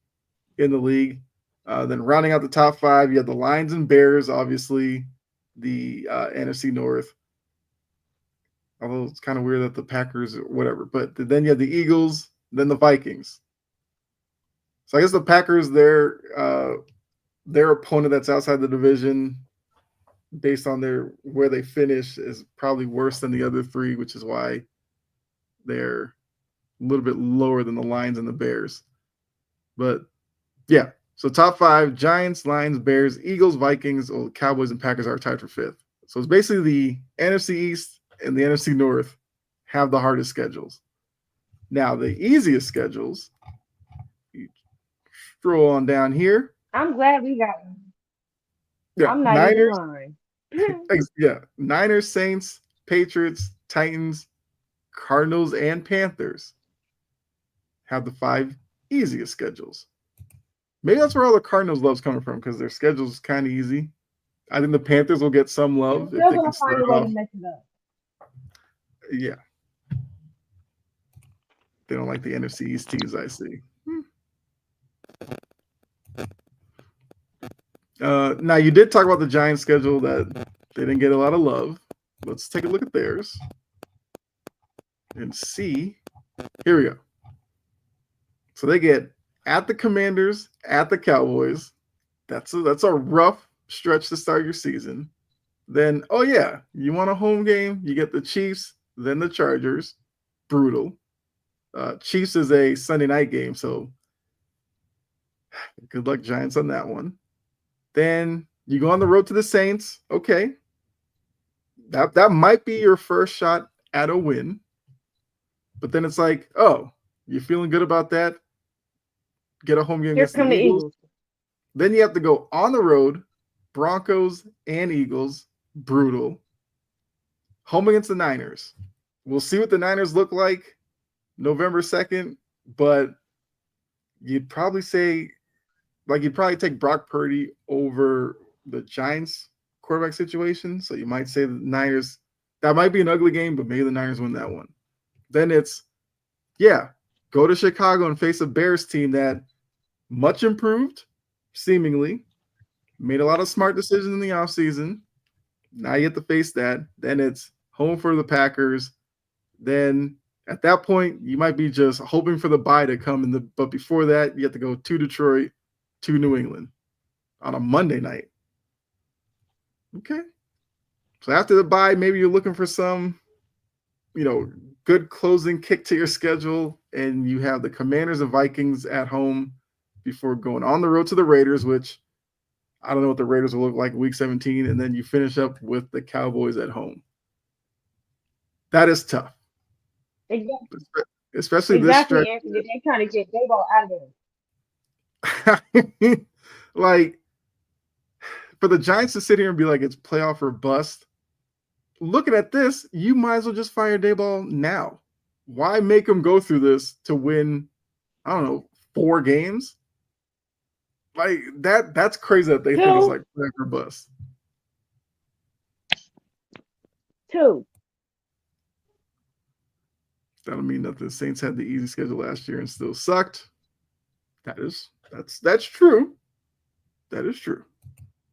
in the league. Then rounding out the top 5, you have the Lions and Bears, obviously the NFC North. Although it's kind of weird that the Packers or whatever. But then you have the Eagles, then the Vikings. So I guess the Packers, their opponent that's outside the division, based on where they finish, is probably worse than the other 3, which is why they're a little bit lower than the Lions and the Bears. But yeah, so top 5: Giants, Lions, Bears, Eagles, Vikings, Cowboys, and Packers are tied for 5th. So it's basically the NFC East and the NFC North have the hardest schedules. Now the easiest schedules, you scroll on down here. I'm glad we got one. Yeah, I'm not Niners, even lying. Yeah, Niners, Saints, Patriots, Titans, Cardinals, and Panthers have the 5 easiest schedules. Maybe that's where all the Cardinals love's coming from, because their schedule is kind of easy. I think the Panthers will get some love if they can start off. Yeah. They don't like the NFC East teams, I see. Now, you did talk about the Giants' schedule that they didn't get a lot of love. Let's take a look at theirs and see. Here we go. So they get at the Commanders, at the Cowboys. That's a rough stretch to start your season. Then, oh yeah, you want a home game? You get the Chiefs, then the Chargers. Brutal. Chiefs is a Sunday night game, so good luck, Giants, on that one. Then you go on the road to the Saints. Okay. That might be your first shot at a win. But then it's like, oh, you're feeling good about that? Get a home game Here against come the the Eagles. Eagles. Then you have to go on the road, Broncos and Eagles, brutal. Home against the Niners. We'll see what the Niners look like November 2nd, but you'd probably say, like, you'd probably take Brock Purdy over the Giants quarterback situation. So you might say the Niners, that might be an ugly game, but maybe the Niners win that one. Then it's, yeah, go to Chicago and face a Bears team that much improved, seemingly, made a lot of smart decisions in the offseason. Now you have to face that. Then it's home for the Packers. Then at that point, you might be just hoping for the bye to come in but before that, you have to go to Detroit, to New England on a Monday night. Okay. So after the bye, maybe you're looking for some, good closing kick to your schedule, and you have the Commanders and Vikings at home before going on the road to the Raiders, which I don't know what the Raiders will look like week 17, and then you finish up with the Cowboys at home. That is tough. Exactly. Especially Exactly, this Anthony. They're trying to get Dayball out of there. stretch. Like, for the Giants to sit here and be like, it's playoff or bust, looking at this, you might as well just fire Dayball now. Why make them go through this to win, I don't know, 4 games? Like, that's crazy that they think it's like playoff or bust. 2. That'll mean that the Saints had the easy schedule last year and still sucked. That's true. That is true.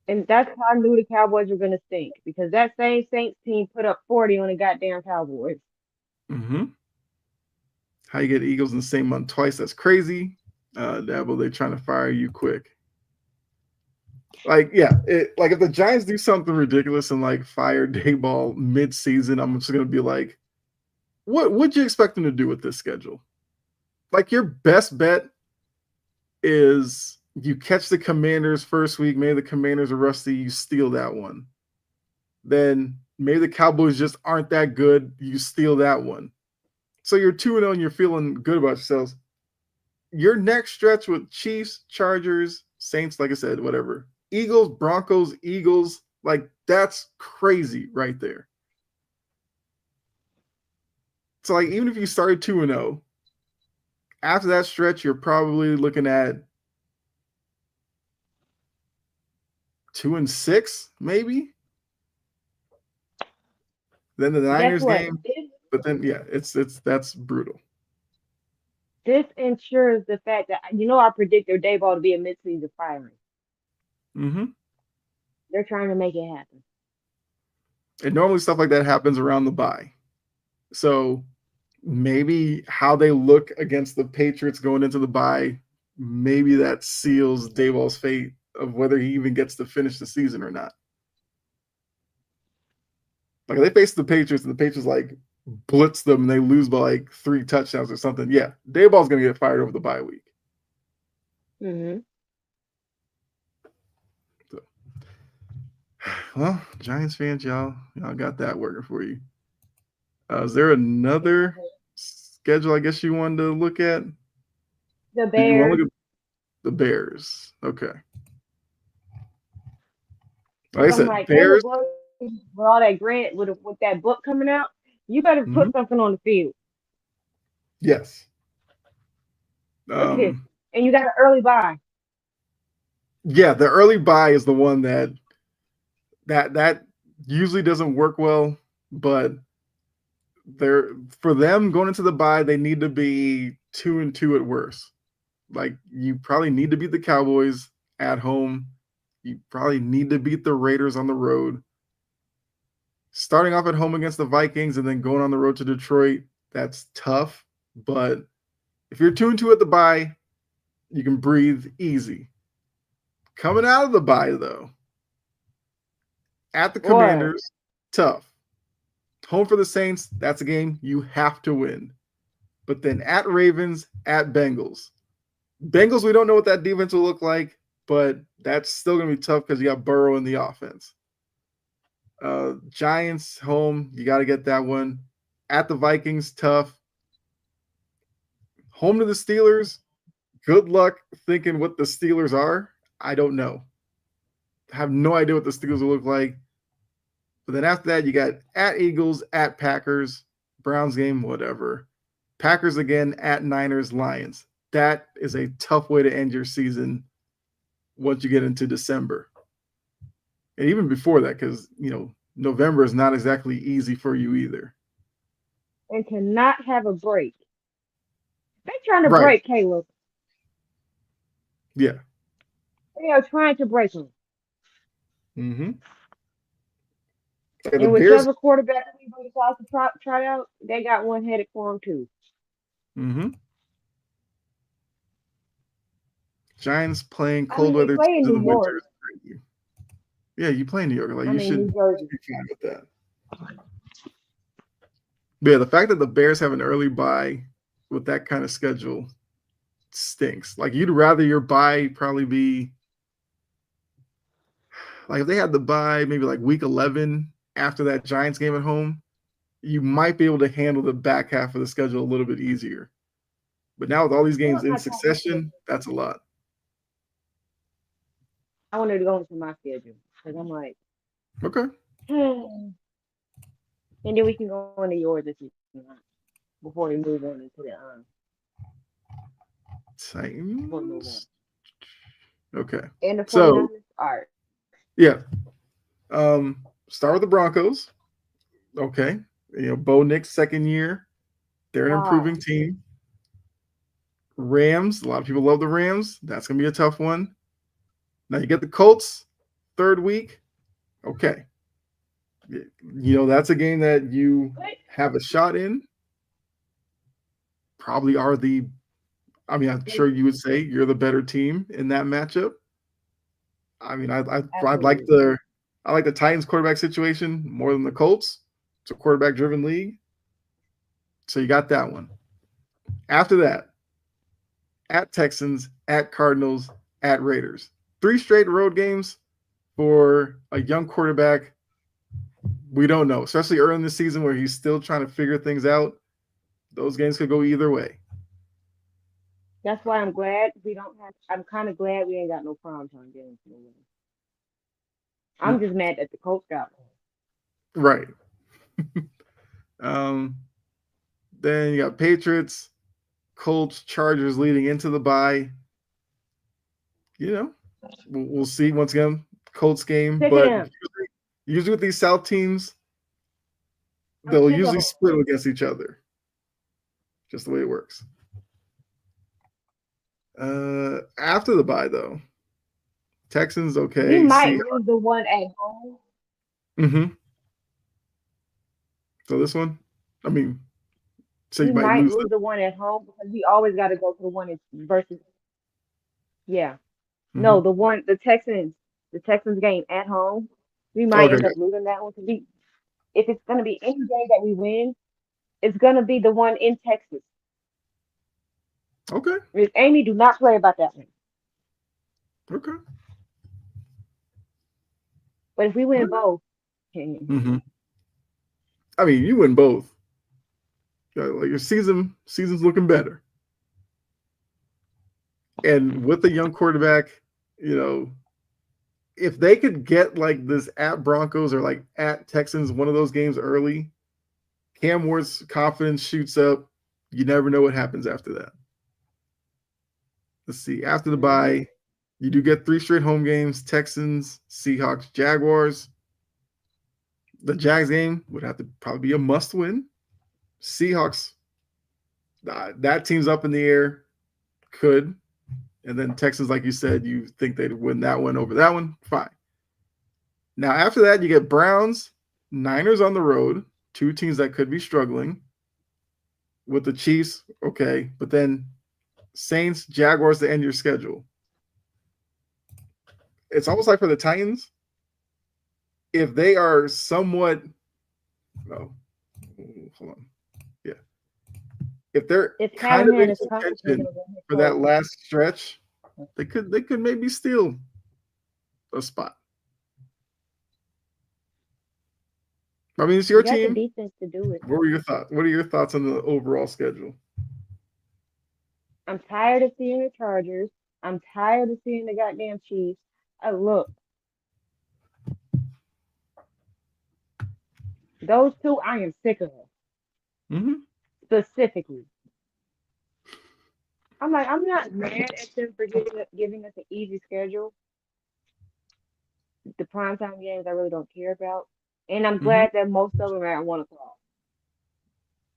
And that's how I knew the Cowboys were going to stink, because that same Saints team put up 40 on the goddamn Cowboys. Mm-hmm. How you get Eagles in the same month twice? That's crazy. Dabo, they're trying to fire you quick. Like, yeah, like if the Giants do something ridiculous and like fire Dayball mid-season, I'm just gonna be like, what would you expect them to do with this schedule? Like, your best bet is you catch the Commanders first week, maybe the Commanders are rusty, you steal that one. Then maybe the Cowboys just aren't that good, you steal that one. So you're 2-0 and you're feeling good about yourselves. Your next stretch with Chiefs, Chargers, Saints, like I said, whatever. Eagles, Broncos, Eagles, like, that's crazy right there. So, like, even if you started 2-0, after that stretch, you're probably looking at 2-6, maybe. Then the Niners game, but then that's brutal. This ensures the fact that I predicted Dayball to be a midseason firing. Mm-hmm. They're trying to make it happen. And normally stuff like that happens around the bye. So maybe how they look against the Patriots going into the bye, maybe that seals Dayball's fate of whether he even gets to finish the season or not. Like, they face the Patriots and the Patriots like blitz them and they lose by like 3 touchdowns or something. Yeah, Dayball's gonna get fired over the bye week. Mm-hmm. So, well, Giants fans, y'all got that working for you. Is there another schedule I guess you wanted to look at? The Bears. Look at the Bears. Okay. Like I said, Bears. With all that grant, with that book coming out, you better put something on the field. Yes. Look at this. And you got an early bye. Yeah, the early bye is the one that usually doesn't work well, but for them going into the bye, they need to be 2-2 at worst. Like, you probably need to beat the Cowboys at home. You probably need to beat the Raiders on the road. Starting off at home against the Vikings and then going on the road to Detroit, that's tough. But if you're 2-2 at the bye, You can breathe easy. Coming out of the bye, though, at the Boy, Commanders, tough. Home for the Saints, that's a game you have to win. But then at Ravens, at Bengals. Bengals, we don't know what that defense will look like, but that's still going to be tough because you got Burrow in the offense. Giants, home, you got to get that one. At the Vikings, tough. Home to the Steelers, good luck thinking what the Steelers are. I don't know. I have no idea what the Steelers will look like. But then after that, you got at Eagles, at Packers, Browns game, whatever. Packers again, at Niners, Lions. That is a tough way to end your season once you get into December. And even before that, because, November is not exactly easy for you either. and to not have a break. They trying to Right. break Caleb. Yeah. They are trying to break him. Mm-hmm. And whichever quarterback anybody decides to try out, they got one headed for him too. Mm-hmm. Giants playing I cold mean, they weather play in teams in New the York. winter is crazy. Yeah, you play in New York. Like, I you mean, should New Jersey. be fine with that. But yeah, the fact that the Bears have an early bye with that kind of schedule stinks. Like, you'd rather your bye probably be like if they had the bye maybe like week 11 after that Giants game at home, you might be able to handle the back half of the schedule a little bit easier. But now with all these games in succession, that's a lot. I wanted to go into my schedule because I'm like, Okay. and then we can go into yours if you want before we move on into the before we move on. Titans. Okay. And the 49ers. So, All right. yeah. Start with the Broncos. Okay. Bo Nix, second year. They're an Wow. improving team. Rams. A lot of people love the Rams. That's going to be a tough one. Now you get the Colts, third week. Okay. That's a game that you have a shot in. Probably are I'm sure you would say you're the better team in that matchup. I mean, I like the Titans quarterback situation more than the Colts. It's a quarterback driven league. So you got that one. After that, at Texans, at Cardinals, at Raiders. 3 straight road games for a young quarterback. We don't know, especially early in the season where he's still trying to figure things out. Those games could go either way. That's why I'm glad we don't have. I'm kind of glad we ain't got no primetime games. I'm just mad that the Colts got one. Right. Then you got Patriots, Colts, Chargers leading into the bye. We'll see once again. Colts game, but usually with these South teams, they'll usually split against each other. Just the way it works. After the bye, though, Texans, okay. We might lose the one at home. Mm-hmm. So this one, so we you might lose the one at home because we always got to go to the one versus. Yeah. Mm-hmm. No, the Texans game at home, we might end up losing that one because if it's going to be any game that we win, it's going to be the one in Texas. Okay. Miss Amy, do not play about that one. Okay. But if we win both, mm-hmm. You win both. Like your season's looking better. And with a young quarterback, if they could get like this at Broncos or like at Texans, one of those games early, Cam Ward's confidence shoots up. You never know what happens after that. Let's see. After the bye, you do get 3 straight home games: Texans, Seahawks, Jaguars. The Jags game would have to probably be a must-win. Seahawks, that team's up in the air. Could. And then Texans, like you said, you think they'd win that one over that one. Fine. Now, after that, you get Browns, Niners on the road, 2 teams that could be struggling. With the Chiefs, okay. But then Saints, Jaguars to end your schedule. It's almost like for the Titans, if they are somewhat, hold on, yeah, if they're If kind of Callahan in is comfortable, contention they'll hit for that close. last stretch, they could maybe steal a spot. I mean, it's your You got the team. defense to do it. What were your thoughts? What are your thoughts on the overall schedule? I'm tired of seeing the Chargers. I'm tired of seeing the goddamn Chiefs. Look, those two I am sick of. Mm-hmm. Specifically. I'm not mad at them for giving us an easy schedule. The primetime games I really don't care about. And I'm glad that most of them are at 1 o'clock.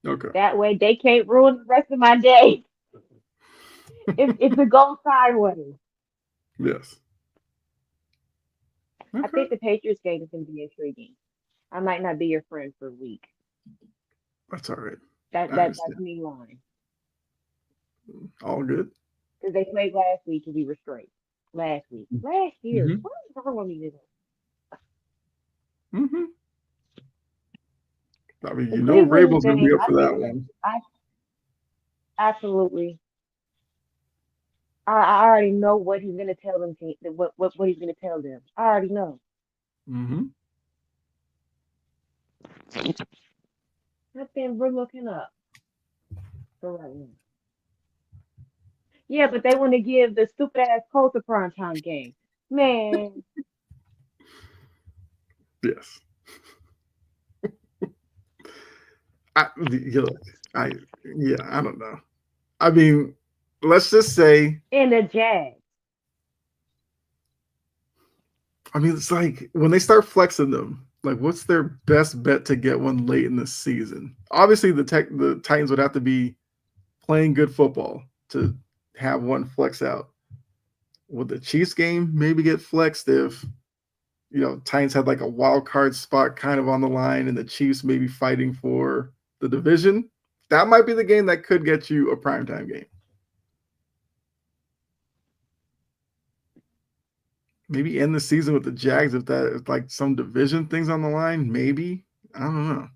Okay. That way they can't ruin the rest of my day if it goes sideways. Yes. Okay. I think the Patriots game is going to be intriguing. I might not be your friend for a week. That's all right. That's me lying. All good. Because they played last week and we were straight. Last year. What is wrong with me today? Mm-hmm. I mean, The you know Cleveland Rabel's going to be game, up for that one. Absolutely. I already know what he's gonna tell them. What he's gonna tell them. I already know. Mm-hmm. Nothing we're looking up for right now. Yeah, but they want to give the stupid ass Colts a primetime game. Man, Yes. I don't know. I mean, let's just say. and the Jags. I mean, it's like when they start flexing them, like what's their best bet to get one late in the season? Obviously, the Titans would have to be playing good football to have one flex out. Would the Chiefs game maybe get flexed if, Titans had like a wild card spot kind of on the line and the Chiefs maybe fighting for the division? That might be the game that could get you a primetime game. Maybe end the season with the Jags if that is like some division things on the line. Maybe. I don't know.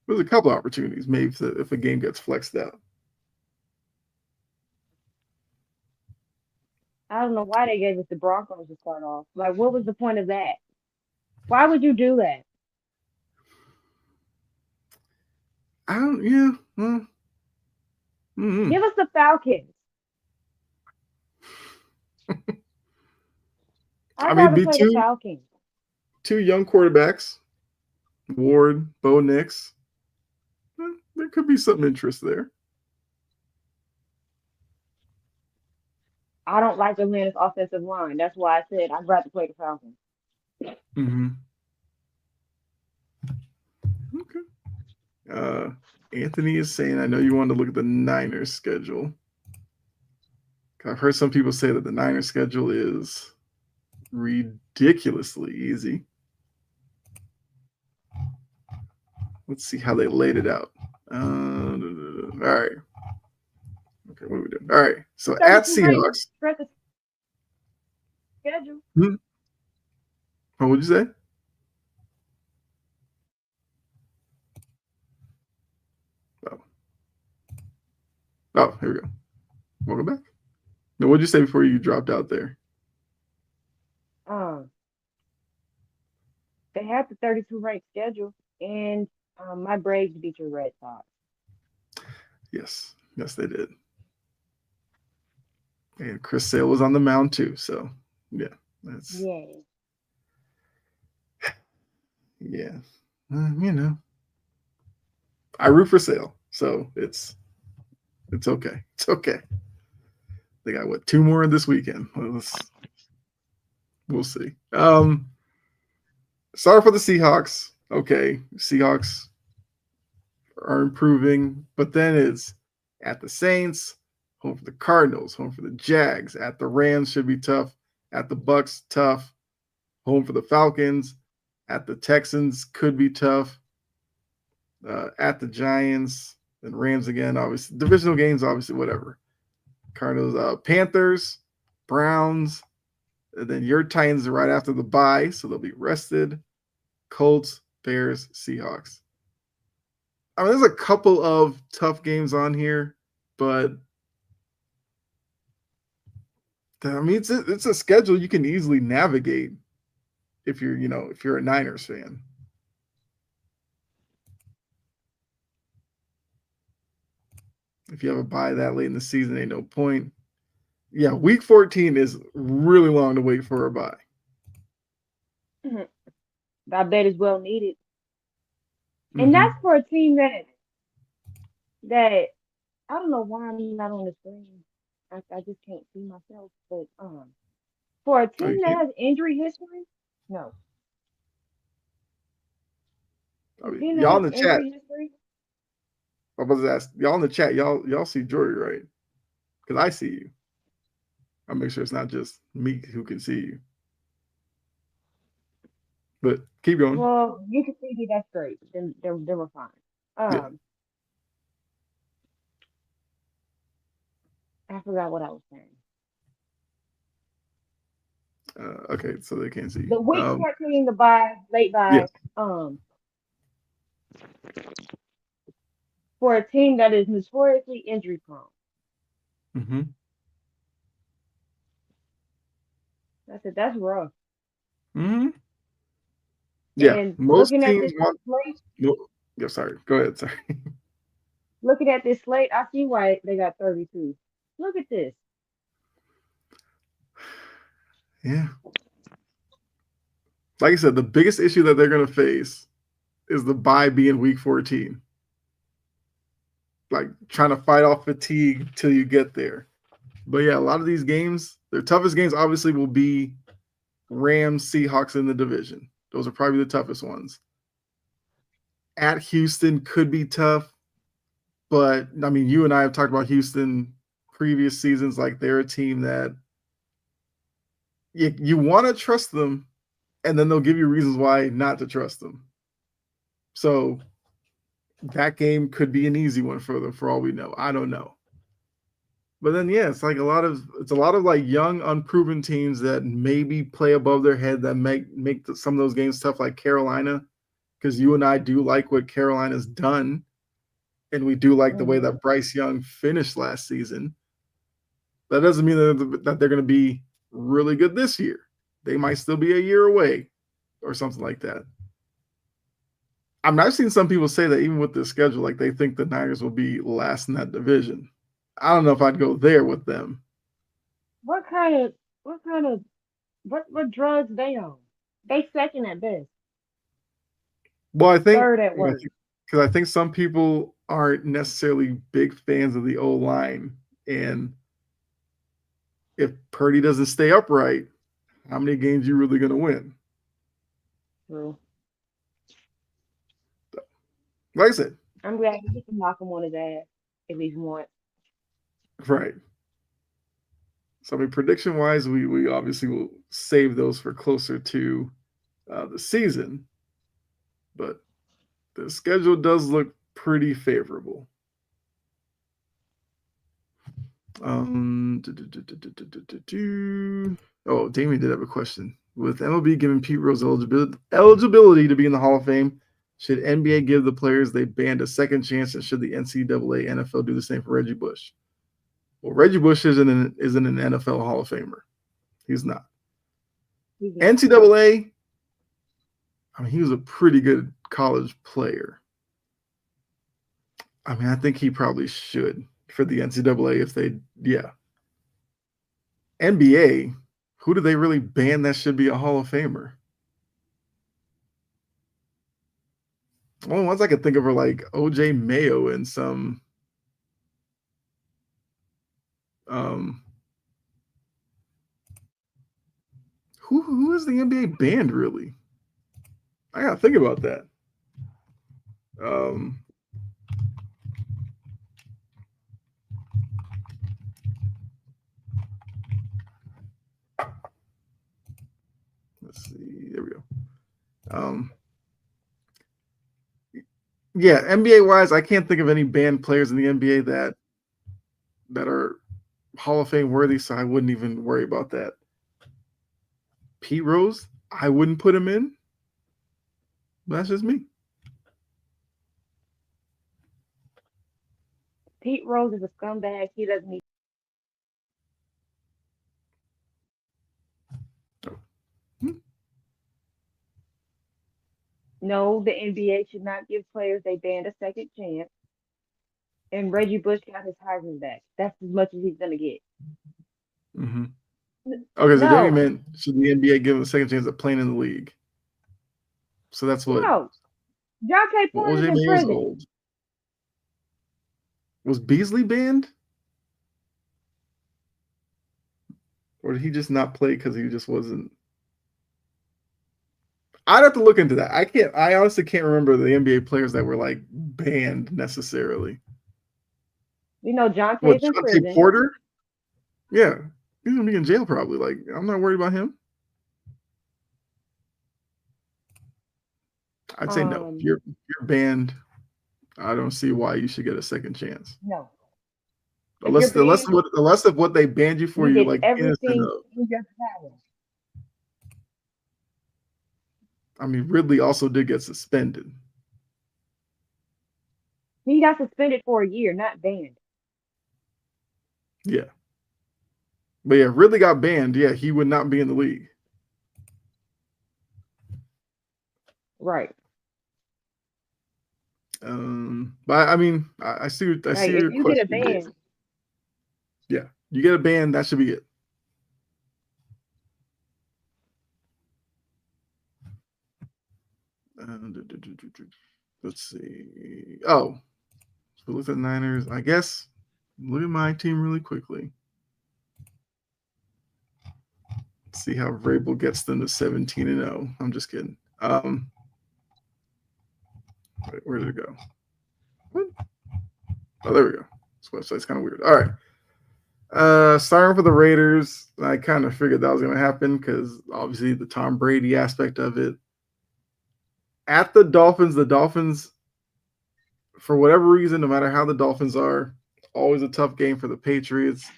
There's a couple opportunities maybe if a game gets flexed out. I don't know why they gave us the Broncos to start off. Like, what was the point of that? Why would you do that? I don't. Yeah. Well, Give us the Falcons. I'd rather play the Falcons. Two young quarterbacks, Ward, Bo Nix. There could be some interest there. I don't like Atlanta's offensive line. That's why I said I'd rather play the Falcons. Mm-hmm. Okay. Anthony is saying, I know you wanted to look at the Niners schedule. I've heard some people say that the Niners schedule is ridiculously easy. Let's see how they laid it out. All right. Okay, what are we doing? All right. So at Seahawks. Schedule. What would you say? Oh, here we go. Welcome back. Now, what did you say before you dropped out there? They have the 32 ranked schedule, and my Braves beat your Red Sox. Yes, they did. And Chris Sale was on the mound too, so yeah, that's yeah. I root for Sale, so it's okay. It's okay. They got 2 more this weekend. We'll see. Sorry for the Seahawks. Okay, Seahawks are improving, but then it's at the Saints, home for the Cardinals, home for the Jags, at the Rams should be tough, at the Bucks tough, home for the Falcons, at the Texans could be tough, at the Giants, and Rams again. Obviously, divisional games, obviously, whatever. Cardinals, Panthers, Browns, and then your Titans are right after the bye, so they'll be rested. Colts, Bears, Seahawks. I mean, there's a couple of tough games on here, but I mean, it's a schedule you can easily navigate if you're a Niners fan. If you have a bye that late in the season, ain't no point. Yeah, week 14 is really long to wait for a bye. I bet it's well needed. Mhm. And that's for a team that I don't know why I'm not on the screen. I just can't see myself. But for a Oh, you team that can't. has injury history, no. I A mean, team that y'all has in the chat. injury history, I was ask y'all in the chat. Y'all see Jory, right? Because I see you. I'll make sure it's not just me who can see you. But keep going. well, you can see me. That's great. Then we're fine. Yeah. I forgot what I was saying. Okay, so they can't see. The week 14, the bye, late bye. Yeah. For a team that is notoriously injury prone. Mm-hmm. That's rough. Mm-hmm. Yeah. And Most looking at teams this want. slate, No. Yeah. Sorry. Go ahead. Sorry. looking at this slate, I see why they got 32. Look at this. Yeah. Like I said, the biggest issue that they're going to face is the bye being week 14. Like trying to fight off fatigue till you get there. But yeah, a lot of these games, their toughest games obviously will be Rams, Seahawks in the division. Those are probably the toughest ones. At Houston could be tough, but I mean, you and I have talked about Houston previous seasons. Like they're a team that you want to trust them, and then they'll give you reasons why not to trust them. So that game could be an easy one for them, for all we know. I don't know. But then, yeah, it's a lot of like young, unproven teams that maybe play above their head that make some of those games tough, like Carolina, because you and I do like what Carolina's done, and we do like the way that Bryce Young finished last season. That doesn't mean that they're going to be really good this year. They might still be a year away or something like that. I mean, I've seen some people say that even with the schedule, like they think the Niners will be last in that division. I don't know if I'd go there with them. What drugs they on? They second at best. Well, I think Third at worst. Because I think some people aren't necessarily big fans of the O-line, and if Purdy doesn't stay upright, how many games are you really going to win? True. Like I said, I'm glad we can knock him on his ass at least once. right. So, I mean, prediction-wise, we obviously will save those for closer to the season, but the schedule does look pretty favorable. Oh, Damien did have a question. With MLB giving Pete Rose eligibility to be in the Hall of Fame, should NBA give the players they banned a second chance, and should the NCAA, NFL do the same for Reggie Bush? Well, Reggie Bush isn't an NFL Hall of Famer. He's not. NCAA, I mean, he was a pretty good college player. I mean, I think he probably should for the NCAA if they, yeah. NBA, who do they really ban that should be a Hall of Famer? Only ones I could think of are like OJ Mayo and some who is the NBA banned really? I gotta think about that. Let's see. There we go. Yeah, NBA wise, I can't think of any banned players in the NBA that are Hall of Fame worthy, so I wouldn't even worry about that. Pete Rose, I wouldn't put him in. That's just me. Pete Rose is a scumbag. He doesn't need. Hmm. No, the NBA should not give players they banned a second chance. And Reggie Bush got his Heisman back. That's as much as he's gonna get. Mm-hmm. Okay, so Damian No, meant should the NBA give him a second chance at playing in the league? So that's what. no. Jonte Well, Porter's OJ in Mayo's prison. old. Was Beasley banned? Or did he just not play because he just wasn't? I'd have to look into that. I honestly can't remember the NBA players that were like banned necessarily. You know, What, Jonte's in Jonte prison. Porter? Yeah. He's gonna be in jail probably. Like, I'm not worried about him. I'd say no. If you're banned, I don't see why you should get a second chance. No. If Unless you're unless of what they banned you for, you you're did like innocent everything of. in your power. I mean, Ridley also did get suspended. He got suspended for a year, not banned. Yeah. But yeah, Ridley got banned. Yeah, he would not be in the league. Right. But I mean, I see Like your if you get a question. ban, Yeah, you get a ban, that should be it. Let's see. Oh, so look at the Niners. I guess look at my team really quickly. See how Vrabel gets them to 17-0. I'm just kidding. Wait, where did it go? What? Oh, there we go. This website's kind of weird. All right. Starting for the Raiders, I kind of figured that was going to happen because obviously the Tom Brady aspect of it. At the Dolphins, for whatever reason, no matter how the Dolphins are, always a tough game for the Patriots.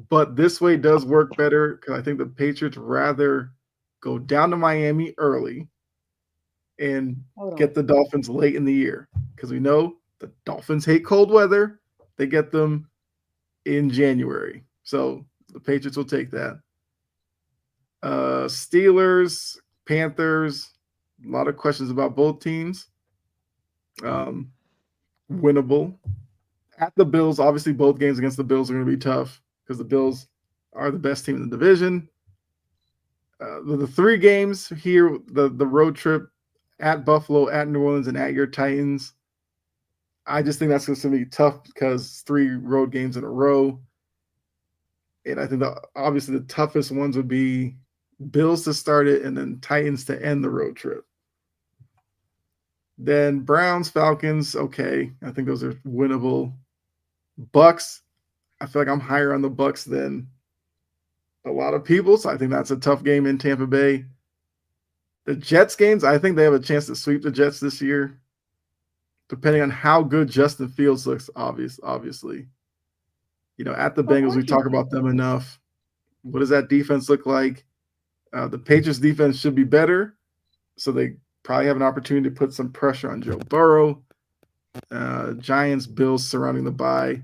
But this way does work better because I think the Patriots rather go down to Miami early and get the Dolphins late in the year because we know the Dolphins hate cold weather. They get them in January. So the Patriots will take that. Steelers, Panthers, a lot of questions about both teams. Winnable. At the Bills, obviously both games against the Bills are going to be tough because the Bills are the best team in the division. The three games here, the road trip at Buffalo, at New Orleans, and at your Titans, I just think that's going to be tough because 3 road games in a row. And I think obviously the toughest ones would be Bills to start it and then Titans to end the road trip. Then Browns, Falcons, okay. I think those are winnable. Bucks, I feel like I'm higher on the Bucks than a lot of people, so I think that's a tough game in Tampa Bay. The Jets games, I think they have a chance to sweep the Jets this year, depending on how good Justin Fields looks, obviously. You know, at the Bengals, we talk about them enough. What does that defense look like? The Patriots defense should be better, so they probably have an opportunity to put some pressure on Joe Burrow. Giants, Bills surrounding the bye.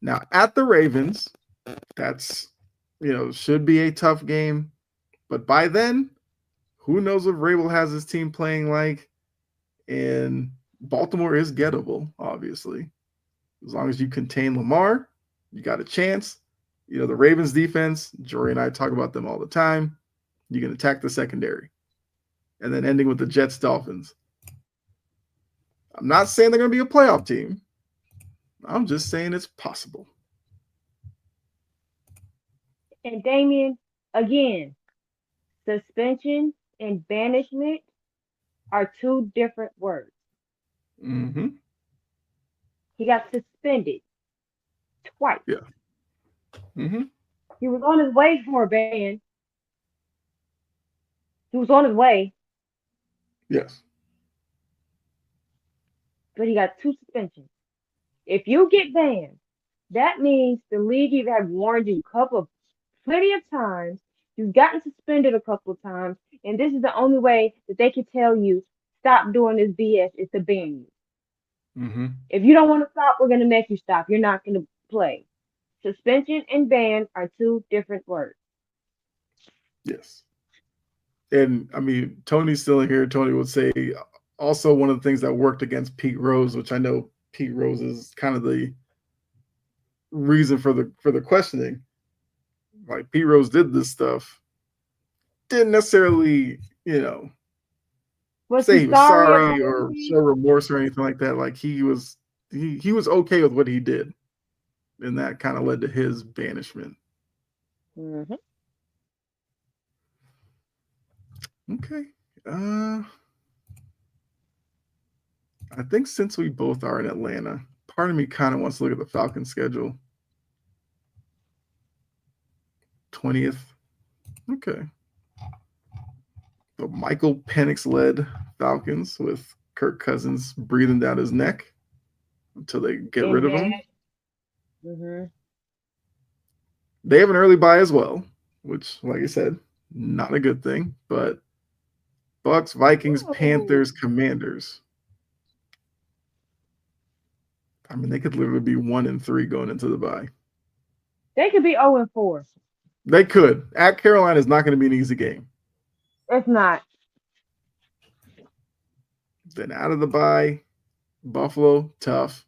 Now, at the Ravens, that's, should be a tough game. But by then, who knows what Vrabel has his team playing like. And Baltimore is gettable, obviously. As long as you contain Lamar, you got a chance. The Ravens defense, Jory and I talk about them all the time. You can attack the secondary. And then ending with the Jets, Dolphins. I'm not saying they're going to be a playoff team. I'm just saying it's possible. And Damien, again, suspension and banishment are 2 different words. Mm-hmm. He got suspended twice. Yeah. Mm-hmm. He was on his way for a ban. He was on his way. Yes. But he got 2 suspensions. If you get banned That means the league either have warned you plenty of times, you've gotten suspended a couple of times, and this is the only way that they can tell you stop doing this BS is to ban you. Mm-hmm. If you don't want to stop, we're gonna make you stop. You're not gonna play. Suspension and ban are two different words. Yes. And I mean, Tony's still in here. Tony would say also one of the things that worked against Pete Rose, which I know Pete Rose is kind of the reason for the questioning. Like Pete Rose did this stuff, didn't necessarily, Was say he he was sorry sorry about or anything? show remorse or anything like that. Like he was okay with what he did, and that kind of led to his banishment. Mm-hmm. Okay. I think since we both are in Atlanta, part of me kind of wants to look at the Falcons schedule. 20th. Okay. The Michael Penix led Falcons with Kirk Cousins breathing down his neck until they get rid of him. Mm-hmm. They have an early bye as well, which, like I said, not a good thing. But Bucks, Vikings, Panthers, Commanders. I mean, they could literally be 1-3 going into the bye. They could be 0-4. They could. At Carolina is not going to be an easy game. It's not. Then out of the bye, Buffalo, tough.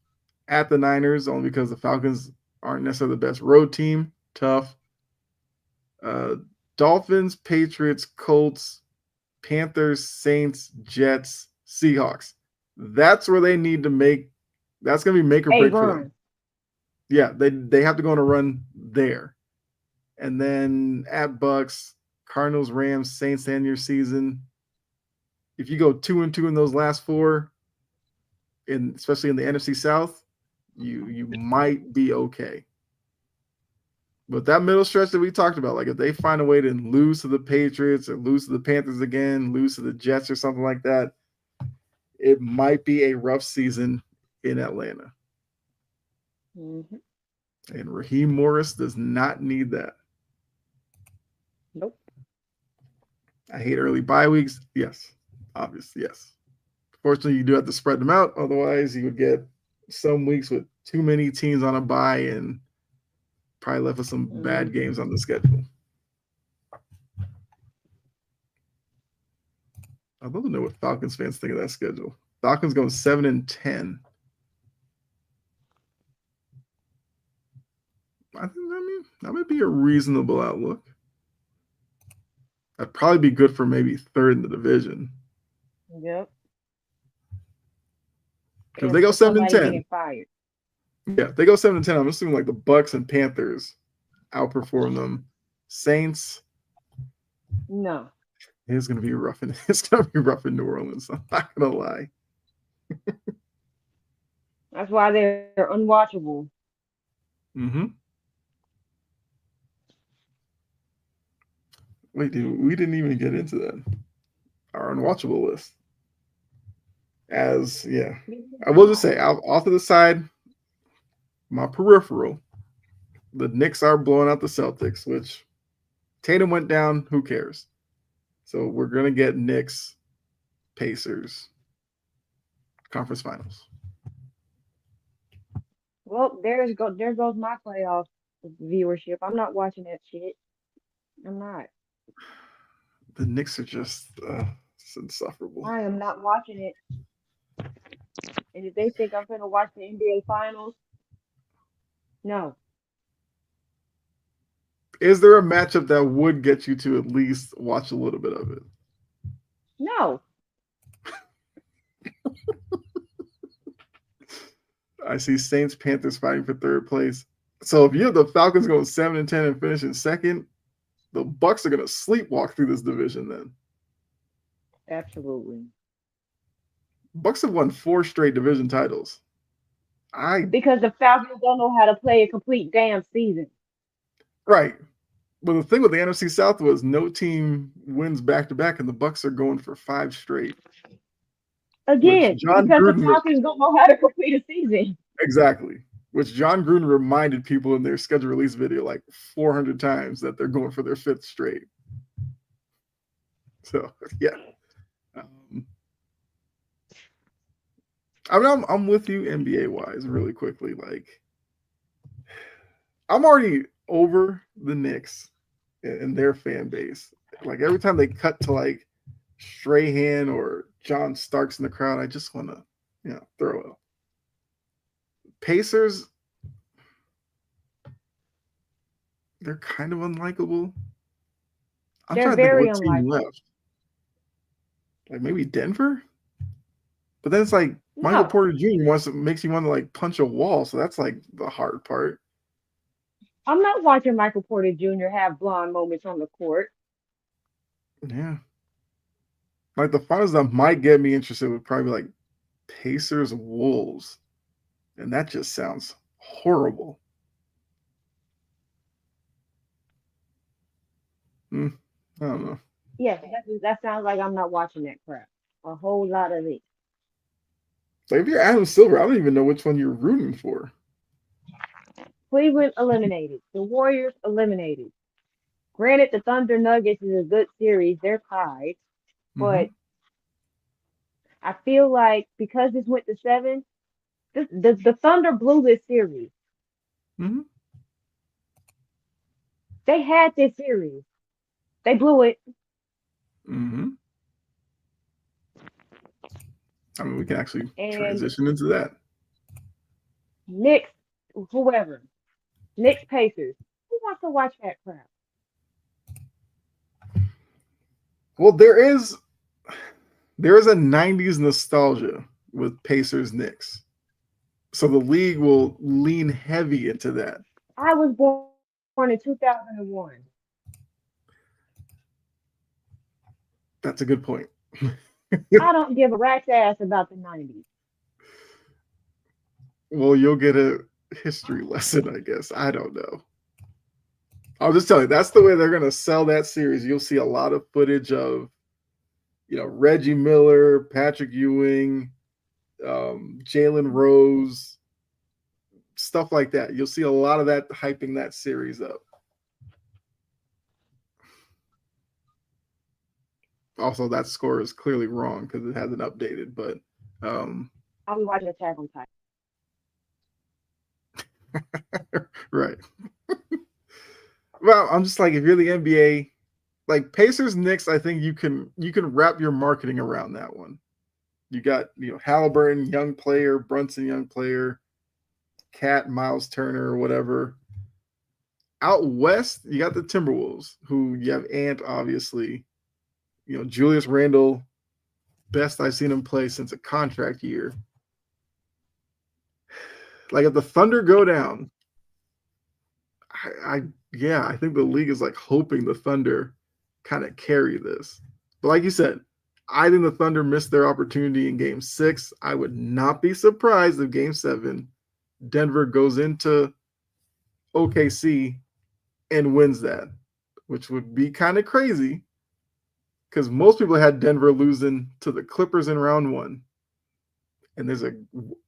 At the Niners, only because the Falcons aren't necessarily the best road team, tough. Dolphins, Patriots, Colts, Panthers, Saints, Jets, Seahawks. That's where they need to make. That's going to be make or break for them. Yeah, they have to go on a run there. And then at Bucks, Cardinals, Rams, Saints end your season. If you go 2-2 in those last four, especially in the NFC South, you might be okay. But that middle stretch that we talked about, like if they find a way to lose to the Patriots or lose to the Panthers again, lose to the Jets or something like that, it might be a rough season in Atlanta. Mm-hmm. And Raheem Morris does not need that. Nope. I hate early bye weeks. Yes, obviously, yes. Fortunately, you do have to spread them out. Otherwise, you would get some weeks with too many teams on a bye and probably left with some bad games on the schedule. I'd love to know what Falcons fans think of that schedule. Falcons going 7-10. I mean, that might be a reasonable outlook. That'd probably be good for maybe third in the division. Yep. Because they go 7-10. Fired. Yeah, they go 7-10. I'm assuming like the Bucks and Panthers outperform them. Saints. No. It's gonna be rough in New Orleans. I'm not gonna lie. That's why they're unwatchable. Mm-hmm. Wait, dude, we didn't even get into that. Our unwatchable list. I will just say, off to the side, my peripheral, the Knicks are blowing out the Celtics, which Tatum went down. Who cares? So we're going to get Knicks, Pacers, conference finals. Well, there goes my playoff viewership. I'm not watching that shit. I'm not. The Knicks are just it's insufferable. I am not watching it. And if they think I'm going to watch the NBA Finals, no. Is there a matchup that would get you to at least watch a little bit of it? No. I see Saints, Panthers fighting for third place. So if you have the Falcons going 7-10 and finishing second, the Bucks are going to sleepwalk through this division then. Absolutely. Bucks have won 4 straight division titles. Because the Falcons don't know how to play a complete damn season. Right. But the thing with the NFC South was no team wins back-to-back, and the Bucks are going for 5 straight. Again, because the Falcons don't know how to complete a season. Exactly. which John Gruden reminded people in their schedule release video like 400 times that they're going for their 5th straight. So yeah, I mean, I'm with you NBA wise really quickly. Like, I'm already over the Knicks and their fan base. Like every time they cut to like Strahan or John Starks in the crowd, I just want to, throw it. Pacers, they're kind of unlikable. I'm They're trying to think of very what team unlikely. left. Like maybe Denver? But then it's like Michael No, Porter Jr. makes you want to like punch a wall. So that's like the hard part. I'm not watching Michael Porter Jr. have blonde moments on the court. Yeah. Like the finals that might get me interested would probably be like Pacers Wolves. And that just sounds horrible. I don't know. Yes, that sounds like I'm not watching that crap. A whole lot of it. So if you're Adam Silver, I don't even know which one you're rooting for. Cleveland eliminated. The Warriors eliminated. Granted, the Thunder Nuggets is a good series. They're tied. But I feel like because this went to 7, the Thunder blew this series. Mm-hmm. They had this series. They blew it. Mm-hmm. I mean, we can actually And transition into that. Knicks, whoever. Knicks Pacers. Who wants to watch that crap? Well, there is a 90s nostalgia with Pacers Knicks. So the league will lean heavy into that. I was born in 2001. That's a good point. I don't give a rat's ass about the 90s. Well, you'll get a history lesson, I guess. I don't know. I'll just tell you, that's the way they're going to sell that series. You'll see a lot of footage of, Reggie Miller, Patrick Ewing, Jalen Rose, stuff like that. You'll see a lot of that hyping that series up. Also, that score is clearly wrong because it hasn't updated, but I'll be watching Attack on Titan. right. Well, I'm just like, if you're the NBA, like Pacers Knicks, I think you can wrap your marketing around that one. You got Halliburton, young player, Brunson, young player, Cat, Miles Turner, or whatever. Out west, you got the Timberwolves, who you have Ant, obviously. Julius Randle, best I've seen him play since a contract year. Like if the Thunder go down, I think the league is like hoping the Thunder kind of carry this. But like you said, I think the Thunder missed their opportunity in Game 6. I would not be surprised if Game 7, Denver goes into OKC and wins that, which would be kind of crazy because most people had Denver losing to the Clippers in round 1. And there's a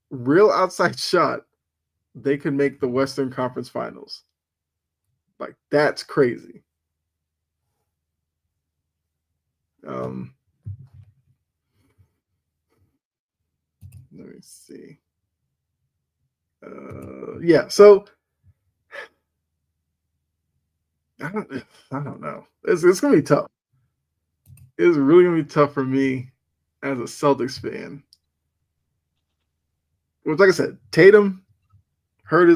real outside shot they could make the Western Conference Finals. Like, that's crazy. Let me see. Yeah, so I don't know. It's gonna be tough. It's really gonna be tough for me as a Celtics fan. Which, like I said, Tatum hurt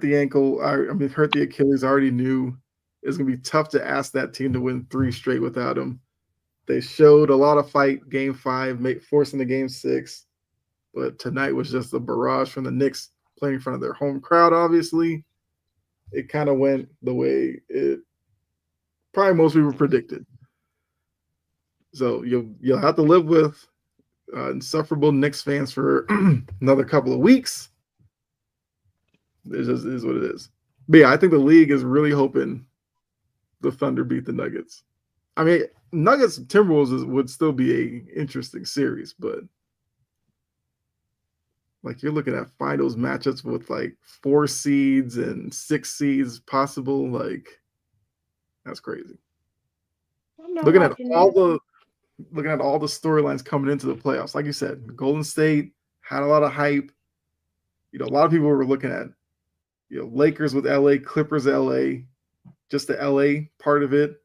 the ankle. Hurt the Achilles. I already knew it's gonna be tough to ask that team to win 3 straight without him. They showed a lot of fight Game 5, forcing the Game 6, but tonight was just a barrage from the Knicks playing in front of their home crowd. Obviously, it kind of went the way it probably most people predicted. So you'll have to live with insufferable Knicks fans for another couple of weeks. It just is what it is. But yeah, I think the league is really hoping the Thunder beat the Nuggets. I mean, Nuggets Timberwolves would still be a interesting series, but Like you're looking at finals matchups with like 4 seeds and 6 seeds possible. Like that's crazy. I'm not Looking at watching all that. the looking at all the storylines coming into the playoffs. Like you said, Golden State had a lot of hype. You know, a lot of people were looking at, you know, Lakers with LA, Clippers LA, just the LA part of it.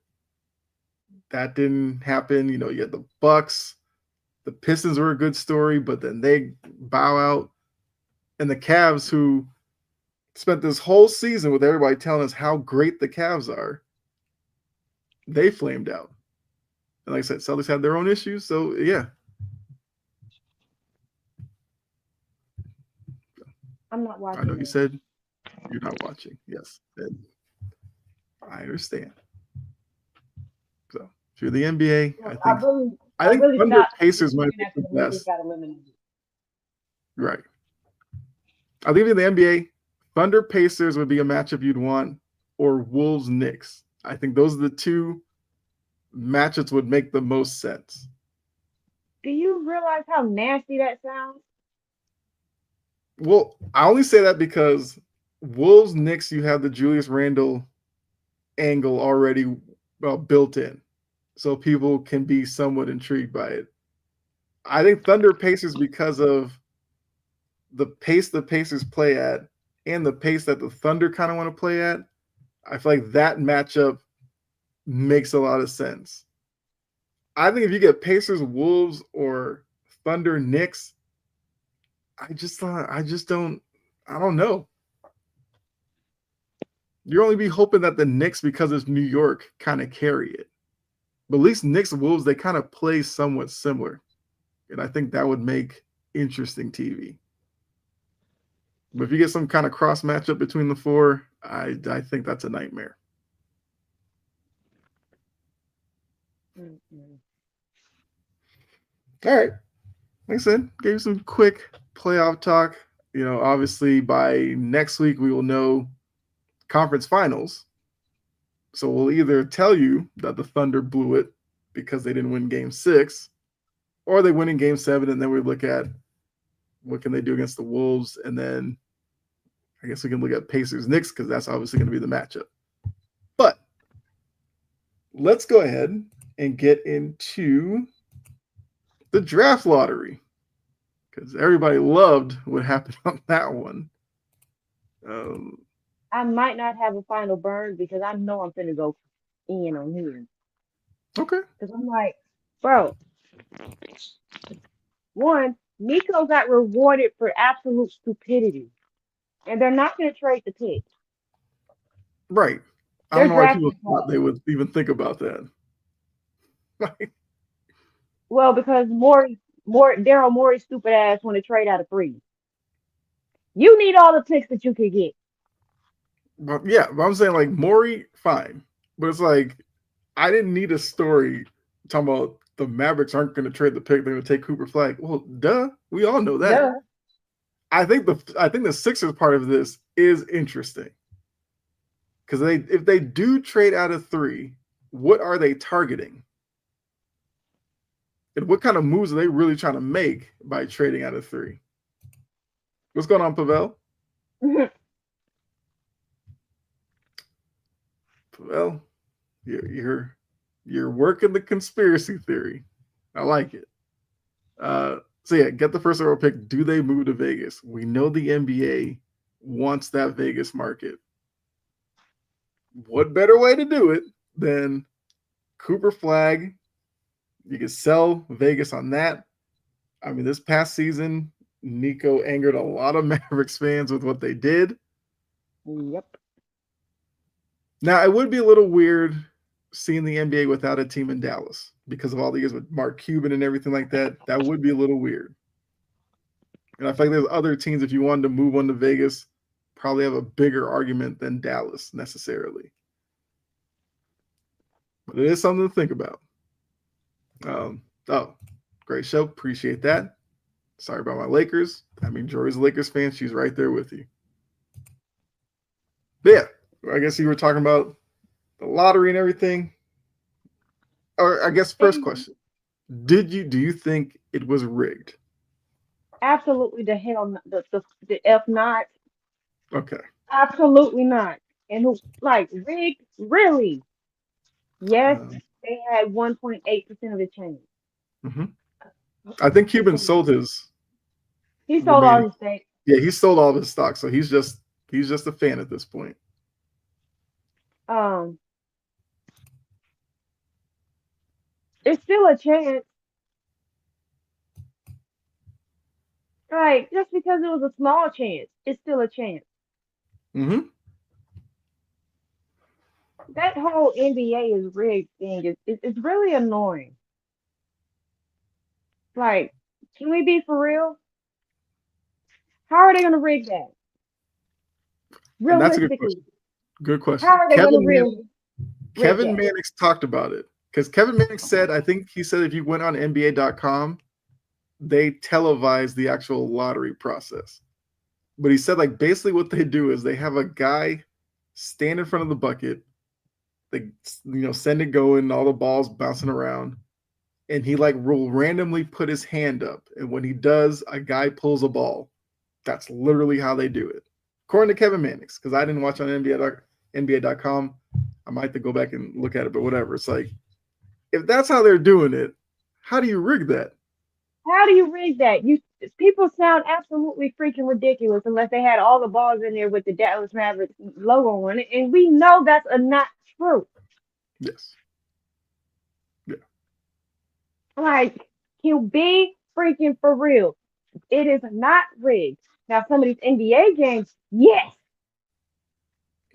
That didn't happen. You know, you had the Bucks. The Pistons were a good story, but then they bow out. And the Cavs, who spent this whole season with everybody telling us how great the Cavs are, they flamed out. And like I said, Celtics had their own issues. So, yeah. I'm not watching. I know you that. said you're not watching. Yes. And I understand. So, if you're the NBA, I think really Thunder stopped Pacers might be after the the Lakers best. got eliminated. Right. I think in the NBA, Thunder Pacers would be a matchup you'd want, or Wolves Knicks. I think those are the two matchups would make the most sense. Do you realize how nasty that sounds? Well, I only say that because Wolves Knicks, you have the Julius Randle angle already built in, so people can be somewhat intrigued by it. I think Thunder Pacers, because of the pace the Pacers play at and the pace that the Thunder kind of want to play at, I feel like that matchup makes a lot of sense. I think if you get Pacers Wolves or Thunder Knicks, I don't know. You only be hoping that the Knicks, because it's New York, kind of carry it. But at least Knicks Wolves, they kind of play somewhat similar. And I think that would make interesting TV. But if you get some kind of cross matchup between the four, I think that's a nightmare. Mm-mm. All right. Like I said, gave you some quick playoff talk. You know, obviously by next week we will know conference finals. So we'll either tell you that the Thunder blew it because they didn't win game 6, or they win in game 7, and then we look at what can they do against the Wolves, and then I guess we can look at Pacers Knicks because that's obviously going to be the matchup. But let's go ahead and get into the draft lottery because everybody loved what happened on that one. I might not have a final burn because I know I'm finna go in on here. Okay. Because I'm like, bro, one, Nico got rewarded for absolute stupidity. And they're not gonna trade the pick. Right. I They're don't know why people drafting thought they would even think about that. well, because Daryl Morey's stupid ass want to trade out of 3. You need all the picks that you can get. But yeah, but I'm saying like Maury, fine. But it's like I didn't need a story talking about the Mavericks aren't going to trade the pick; they're going to take Cooper Flag. Well, duh, we all know that. Duh. I think the Sixers part of this is interesting because if they do trade out of 3, what are they targeting? And what kind of moves are they really trying to make by trading out of 3? What's going on, Pavel? Pavel, you're working the conspiracy theory. I like it. So yeah, get the first overall pick. Do they move to Vegas? We know the NBA wants that Vegas market. What better way to do it than Cooper Flag? You can sell Vegas on that. I mean, this past season, Nico angered a lot of Mavericks fans with what they did. Yep. Now, it would be a little weird seeing the NBA without a team in Dallas because of all the years with Mark Cuban and everything like that. That would be a little weird. And I feel like there's other teams, if you wanted to move one to Vegas, probably have a bigger argument than Dallas necessarily. But it is something to think about. Great show. Appreciate that. Sorry about my Lakers. I mean, Jory's a Lakers fan. She's right there with you. But yeah, I guess you were talking about the lottery and everything. Or I guess first question. Do you think it was rigged? Absolutely the hell the F not. Okay. Absolutely not. And who like rigged? Really? Yes, Um, they had 1.8% of the change. mhm. I think Cuban sold his He sold all remaining. his stakes. Yeah, he sold all of his stock, so he's just a fan at this point. Um, it's still a chance. Like just because it was a small chance, it's still a chance. Hmm. That whole NBA is rigged thing is really annoying. Like, can we be for real? How are they gonna rig that? And that's a good question. Realistically, Good how question. are they gonna rig Kevin that? Mannix talked about it because Kevin Mannix said, I think he said if you went on NBA.com, they televise the actual lottery process. But he said like basically what they do is they have a guy stand in front of the bucket, they send it going, all the balls bouncing around, and he like will randomly put his hand up, and when he does, a guy pulls a ball. That's literally how they do it, according to Kevin Mannix. Because I didn't watch on NBA.com, I might have to go back and look at it, but whatever. It's like if that's how they're doing it, how do you rig that? How do you rig that? You people sound absolutely freaking ridiculous unless they had all the balls in there with the Dallas Mavericks logo on it, and we know that's not true. Yes. Yeah. Like, you be freaking for real. It is not rigged. Now, some of these NBA games, yes,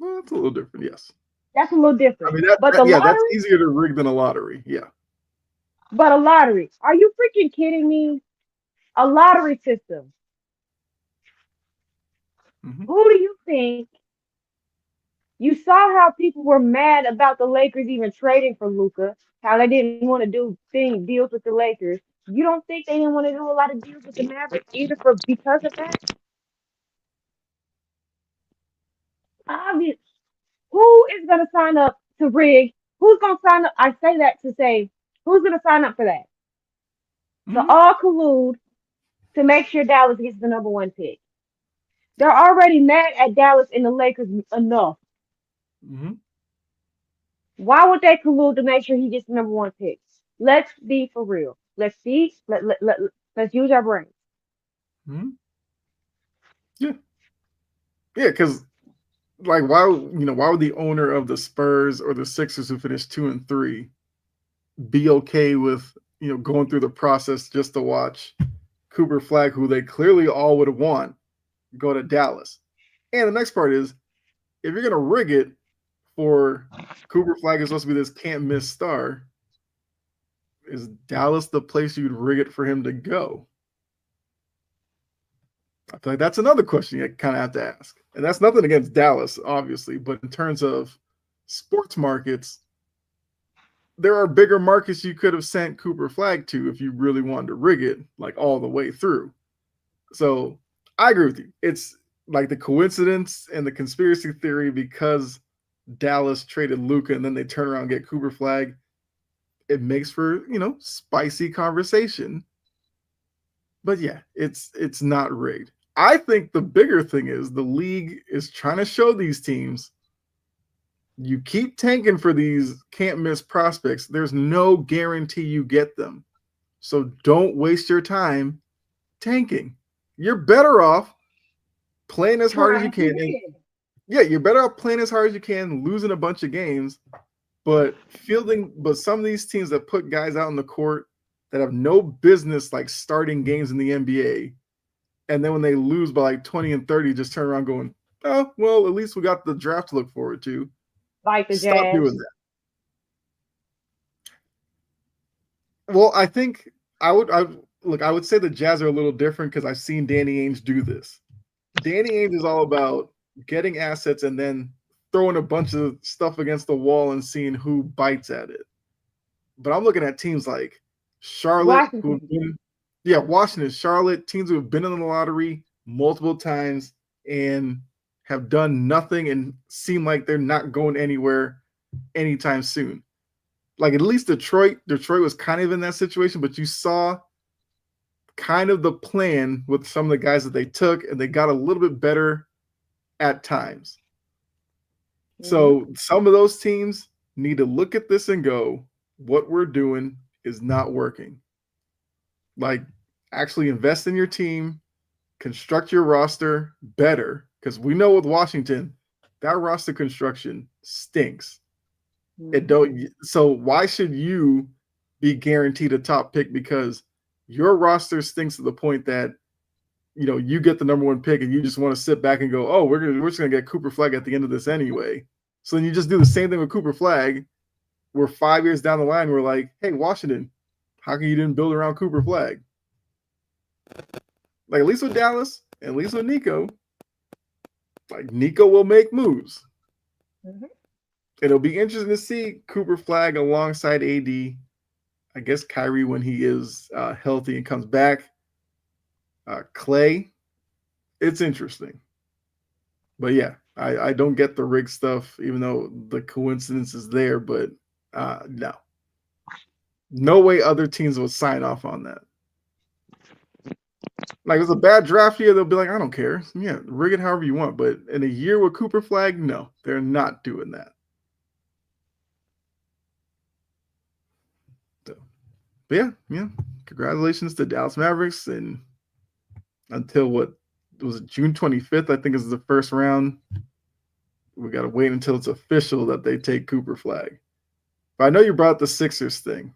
Well, that's a little different. Yes. that's a little I different. mean But the yeah, that's lottery, easier to rig than a lottery. Yeah. but a lottery. Are you freaking kidding me? A lottery system. Hmm. Who do you think? You saw how people were mad about the Lakers even trading for Luca, how they didn't want to do deals with the Lakers. You don't think they didn't want to do a lot of deals with the Mavericks either for because of that? Obvious. Who is going to sign up to rig? Who's going to sign up? I say that to say, who's going to sign up for that? To Hmm. all collude to make sure Dallas gets the number one pick. They're already mad at Dallas and the Lakers enough. Hmm. Why would they collude to make sure he gets the number one pick? Let's be for real. Let's use our brains. Hmm. Yeah. Yeah. Because like why would the owner of the Spurs or the Sixers who finished 2-3 be okay with going through the process just to watch Cooper Flag, who they clearly all would want, go to Dallas? And the next part is if you're gonna rig it for Cooper Flag is supposed to be this can't miss star, is Dallas the place you'd rig it for him to go? I feel like that's another question you kind of have to ask. And that's nothing against Dallas, obviously, but in terms of sports markets, there are bigger markets you could have sent Cooper Flag to if you really wanted to rig it like all the way through. So I agree with you. It's like the coincidence and the conspiracy theory because Dallas traded Luka and then they turn around and get Cooper Flag. It makes for spicy conversation. But yeah, it's not rigged. I think the bigger thing is the league is trying to show these teams you keep tanking for these can't miss prospects. There's no guarantee you get them. So don't waste your time tanking. You're better off playing as hard as you Trying to can. And win. yeah, you're better off playing as hard as you can, losing a bunch of games, but some of these teams that put guys out on the court that have no business like starting games in the NBA, and then when they lose by like 20 and 30, just turn around going, oh, well, at least we got the draft to look forward to. Like the Stop Jazz. doing that. Well, I think I would say the Jazz are a little different because I've seen Danny Ainge do this. Danny Ainge is all about getting assets and then throwing a bunch of stuff against the wall and seeing who bites at it. But I'm looking at teams like Charlotte, Washington. Washington, Charlotte, teams who have been in the lottery multiple times and have done nothing and seem like they're not going anywhere anytime soon. Like at least Detroit was kind of in that situation, but you saw kind of the plan with some of the guys that they took, and they got a little bit better at times. So some of those teams need to look at this and go, what we're doing is not working. Like, actually invest in your team, construct your roster better, because we know with Washington, that roster construction stinks. It don't. So why should you be guaranteed a top pick because your roster stinks to the point that you get the number 1 pick and you just want to sit back and go, oh, we're just gonna get Cooper Flag at the end of this anyway. So then you just do the same thing with Cooper Flag. We're 5 years down the line. We're like, hey, Washington, how come you didn't build around Cooper Flag? Like, at least with Dallas, at least with Nico, like Nico will make moves. It'll be interesting to see Cooper Flag alongside AD. I guess Kyrie when he is healthy and comes back. Clay, it's interesting. But yeah, I don't get the rig stuff, even though the coincidence is there. But no. No way other teams would sign off on that. Like, if it's a bad draft year, they'll be like, I don't care. Yeah, rig it however you want. But in a year with Cooper Flag, no, they're not doing that. So, but yeah. Congratulations to Dallas Mavericks. And until what was it, June 25th, I think is the first round. We got to wait until it's official that they take Cooper Flag. But I know you brought the Sixers thing.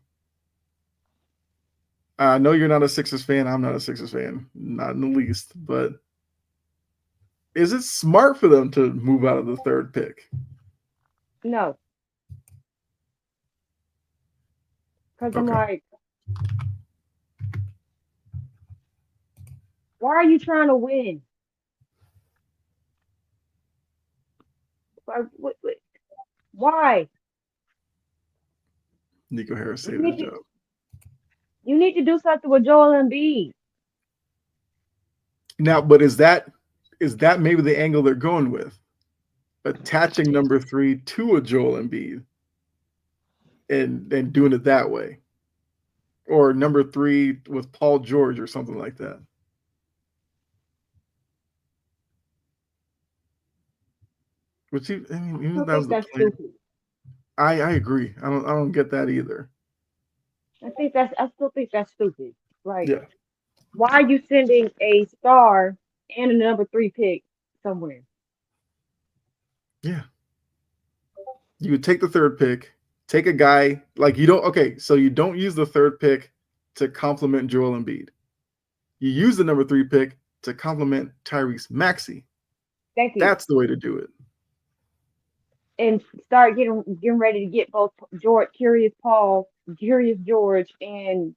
I know you're not a Sixers fan. I'm not a Sixers fan, not in the least. But is it smart for them to move out of the 3rd pick? No. Because I'm like, why are you trying to win? Why? Nico Harris saved his job. You need to do something with Joel Embiid. Now, but is that maybe the angle they're going with? Attaching number 3 to a Joel Embiid and doing it that way. Or number 3 with Paul George or something like that. Which that was the plan. I agree. I don't get that either. I still think that's stupid. Like, why are you sending a star and a number 3 pick somewhere? Yeah. You would take the 3rd pick, take a guy like you don't. Okay, so you don't use the 3rd pick to complement Joel Embiid. You use the number 3 pick to complement Tyrese Maxey. Thank you. That's the way to do it. And start getting ready to get both Curious George, and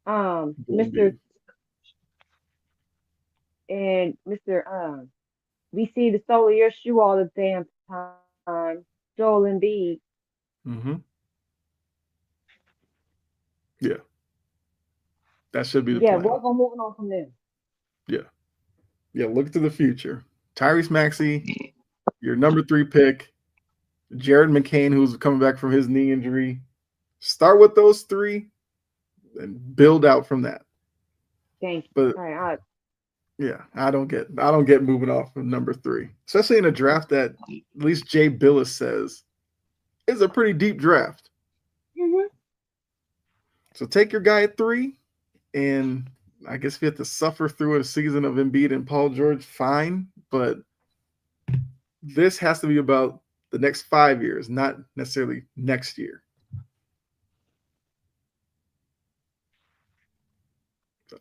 Mr. We see the sole of your shoe all the damn time, Joel Embiid. Yeah. That should be the plan. We're moving on from there. Yeah, look to the future. Tyrese Maxey, your number 3 pick, Jared McCain, who's coming back from his knee injury. Start with those 3 and build out from that. Thank you. But I don't get moving off of number 3, especially in a draft that at least Jay Billis says is a pretty deep draft. So take your guy at 3, and I guess if you have to suffer through a season of Embiid and Paul George, fine. But this has to be about the next 5 years, not necessarily next year. So,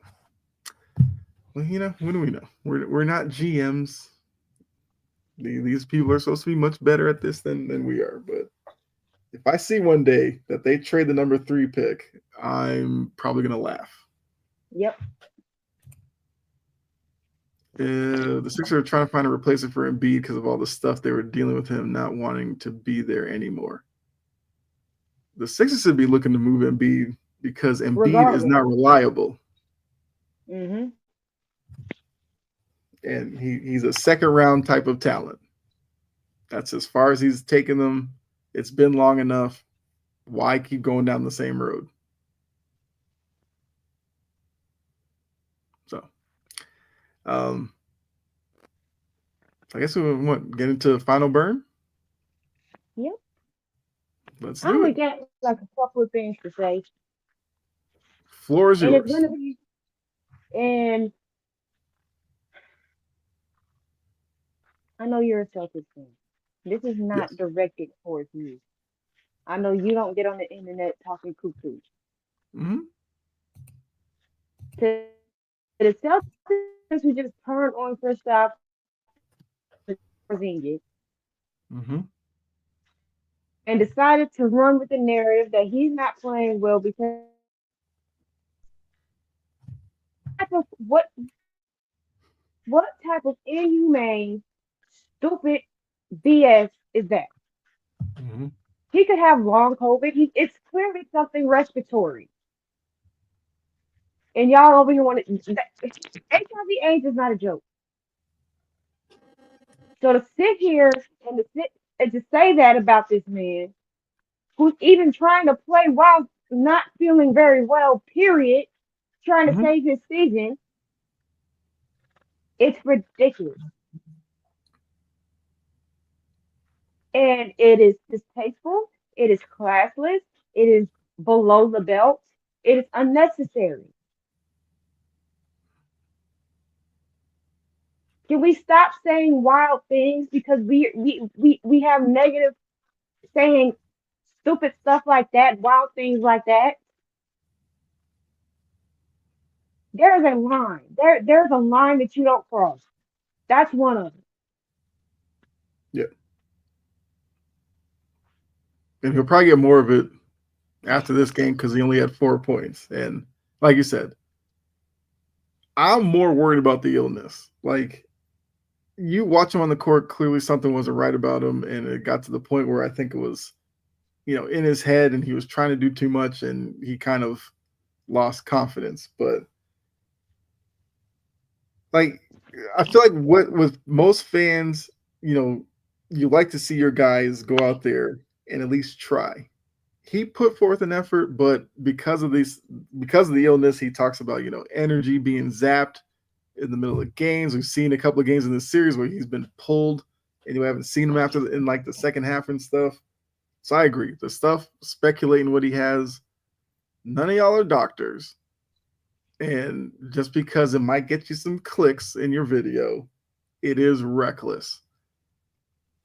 well, what do we know? We're not GMs. These people are supposed to be much better at this than we are. But if I see one day that they trade the number 3 pick, I'm probably gonna laugh. Yep. The Sixers are trying to find a replacement for Embiid because of all the stuff they were dealing with him not wanting to be there anymore. The Sixers should be looking to move Embiid because Embiid is not reliable. Mm-hmm. And he's a second round type of talent. That's as far as he's taken them. It's been long enough. Why keep going down the same road? So, um, I guess we want get into final burn. Yep. Let's I do only it. got like a couple of things to say, Floor is and it's yours. gonna be, and I know you're a Celtics fan. This is not Yes. directed towards you. I know you don't get on the internet talking cuckoo. Hmm. To the Celtics who just turned on Kristaps Porzingis Hmm. and decided to run with the narrative that he's not playing well because what what type of inhumane, stupid BS is that? Hmm. He could have long COVID. It's clearly something respiratory. And y'all over here want to. HIV/AIDS is not a joke. So to sit here and to say that about this man, who's even trying to play while not feeling very well, period, trying to Hmm. save his season, it's ridiculous. And it is distasteful. It is classless. It is below the belt. It is unnecessary. Can we stop saying wild things because we have negative saying stupid stuff like that, wild things like that? There's a line. There's a line that you don't cross. That's one of them. Yeah. And he'll probably get more of it after this game because he only had 4 points. And like you said, I'm more worried about the illness. Like you watch him on the court, clearly something wasn't right about him, and it got to the point where I think it was, in his head, and he was trying to do too much, and he kind of lost confidence. But like, I feel like what with most fans, you like to see your guys go out there and at least try. He put forth an effort, but because of the illness, he talks about energy being zapped in the middle of games. We've seen a couple of games in this series where he's been pulled, and you haven't seen him after in like the second half and stuff. So I agree. The stuff speculating what he has, none of y'all are doctors, and just because it might get you some clicks in your video, it is reckless.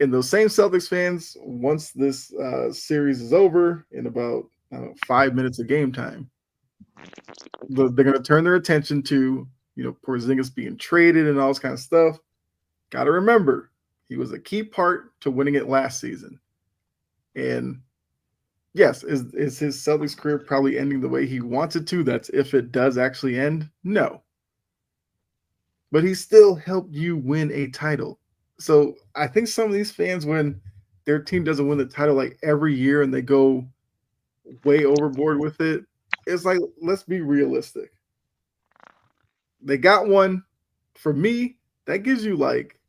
And those same Celtics fans, once this series is over in about 5 minutes of game time, they're going to turn their attention to Porzingis being traded and all this kind of stuff. Got to remember, he was a key part to winning it last season. And yes, is his Celtics career probably ending the way he wants it to? That's if it does actually end. No, but he still helped you win a title. So I think some of these fans, when their team doesn't win the title like every year and they go way overboard with it, it's like, let's be realistic. They got one. For me, that gives you like,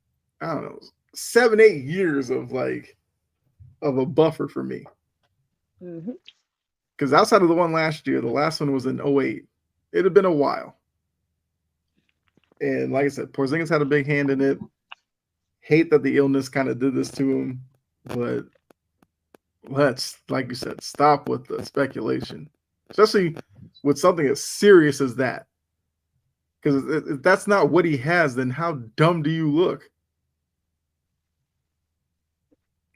I don't know, 7-8 years of a buffer for me. Hmm. Because outside of the one last year, the last one was in 08. It had been a while. And like I said, Porzingis had a big hand in it. Hate that the illness kind of did this to him, but let's, like you said, stop with the speculation, especially with something as serious as that. Because if that's not what he has, then how dumb do you look?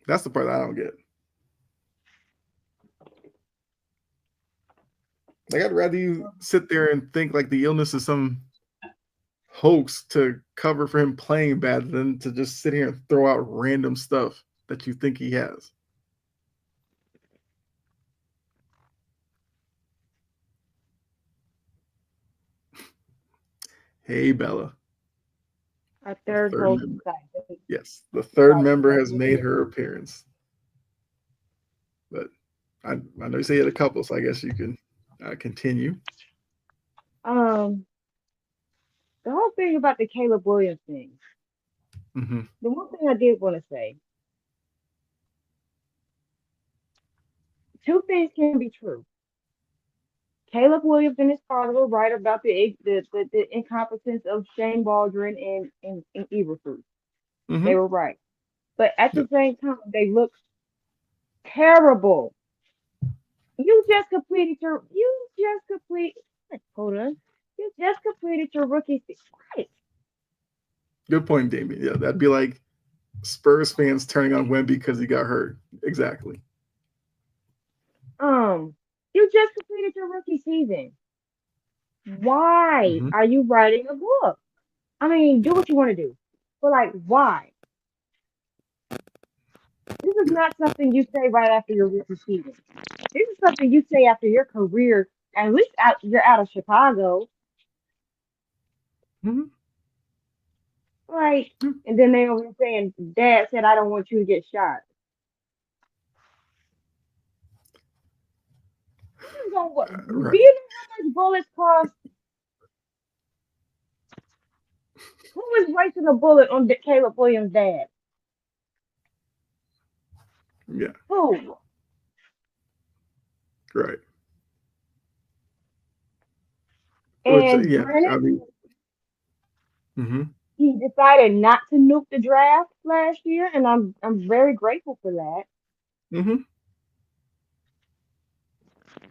That's the part I don't get. Like, I'd rather you sit there and think like the illness is some hoax to cover for him playing bad than to just sit here and throw out random stuff that you think he has. Hey, Bella. Our The third third host member. decided, Yes, the third to member make has an made her appearance. appearance. But I know you say you had a couple, so I guess you can continue. Um, the whole thing about the Caleb Williams thing. Mm-hmm. The one thing I did want to say, two things can be true. Caleb Williams and his father were right about the incompetence of Shane Baldwin and Eberflus. They Hmm. were right. But at Yeah. the same time, they look terrible. You just complete hold on. You just completed your rookie season. Right. Good point, Damien. Yeah, that'd be like Spurs fans turning on Wemby because he got hurt. Exactly. Um, you just completed your rookie season. Why Hmm. are you writing a book? I mean, do what you want to do. But like, why? This is Yeah. not something you say right after your rookie season. This is something you say after your career. At least you're out of Chicago, Hmm. right? And then they over saying, "Dad said I don't want you to get shot." You know what? Do Right. you know how much bullets cost? Who was wasting a bullet on Caleb Williams' dad? Yeah. Who? Right. Which, And yeah, I granted, mean, hmm he decided not to nuke the draft last year, and I'm very grateful for that. hmm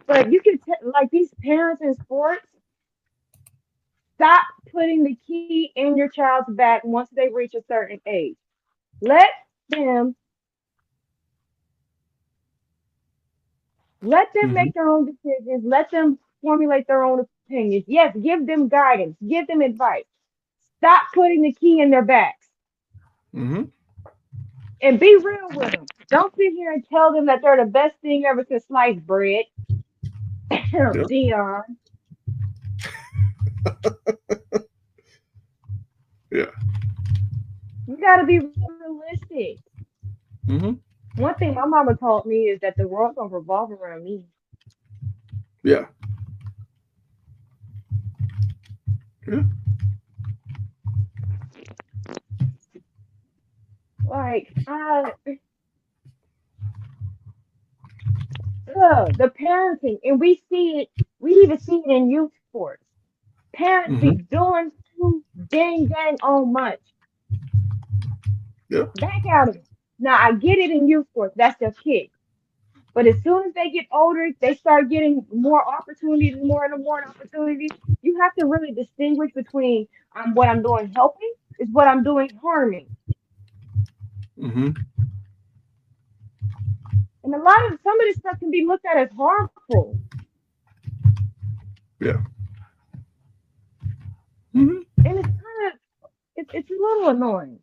But you can like these parents in sports, stop putting the key in your child's back once they reach a certain age. Let them let them hmm make their own decisions. Let them formulate their own opinions. Yes, give them guidance. Give them advice. Stop putting the key in their backs hmm and be real with them. Don't sit here and tell them that they're the best thing ever since sliced bread. Yeah. Dion, Yeah. you got to be realistic. hmm One thing my mama taught me is that the world don't revolve around me. Yeah. Yeah. Like, the parenting, and we see it. We even see it in youth sports. Parents be hmm doing too dang on much. Yeah. Back out of it. Now I get it in youth sports. That's their kid. But as soon as they get older, they start getting more opportunities, more opportunities. You have to really distinguish between what I'm doing helping is what I'm doing harming. hmm And a lot of some of this stuff can be looked at as harmful. Yeah. hmm And it's kind of it's a little annoying.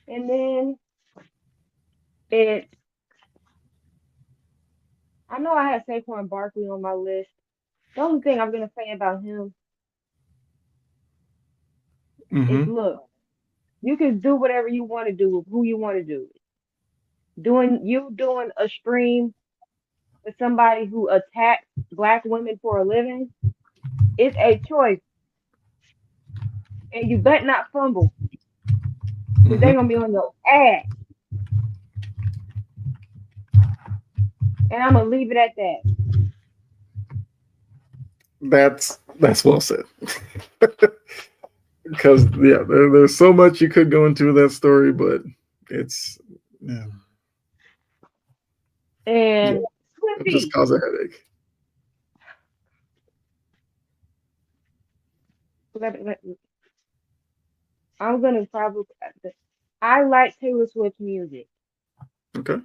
And then it I know I had Saquon Barkley on my list. The only thing I'm gonna say about him is hmm look, you can do whatever you want to do with who you want to do. Doing a stream with somebody who attacks black women for a living is a choice. And you better not fumble because they're hmm gonna be on your ass. And I'm gonna leave it at that. That's well said. Because yeah, there's so much you could go into that story, but it's yeah, yeah, And it just Slippy, cause a headache. let- I'm gonna probably I like Taylor Swift music. Okay.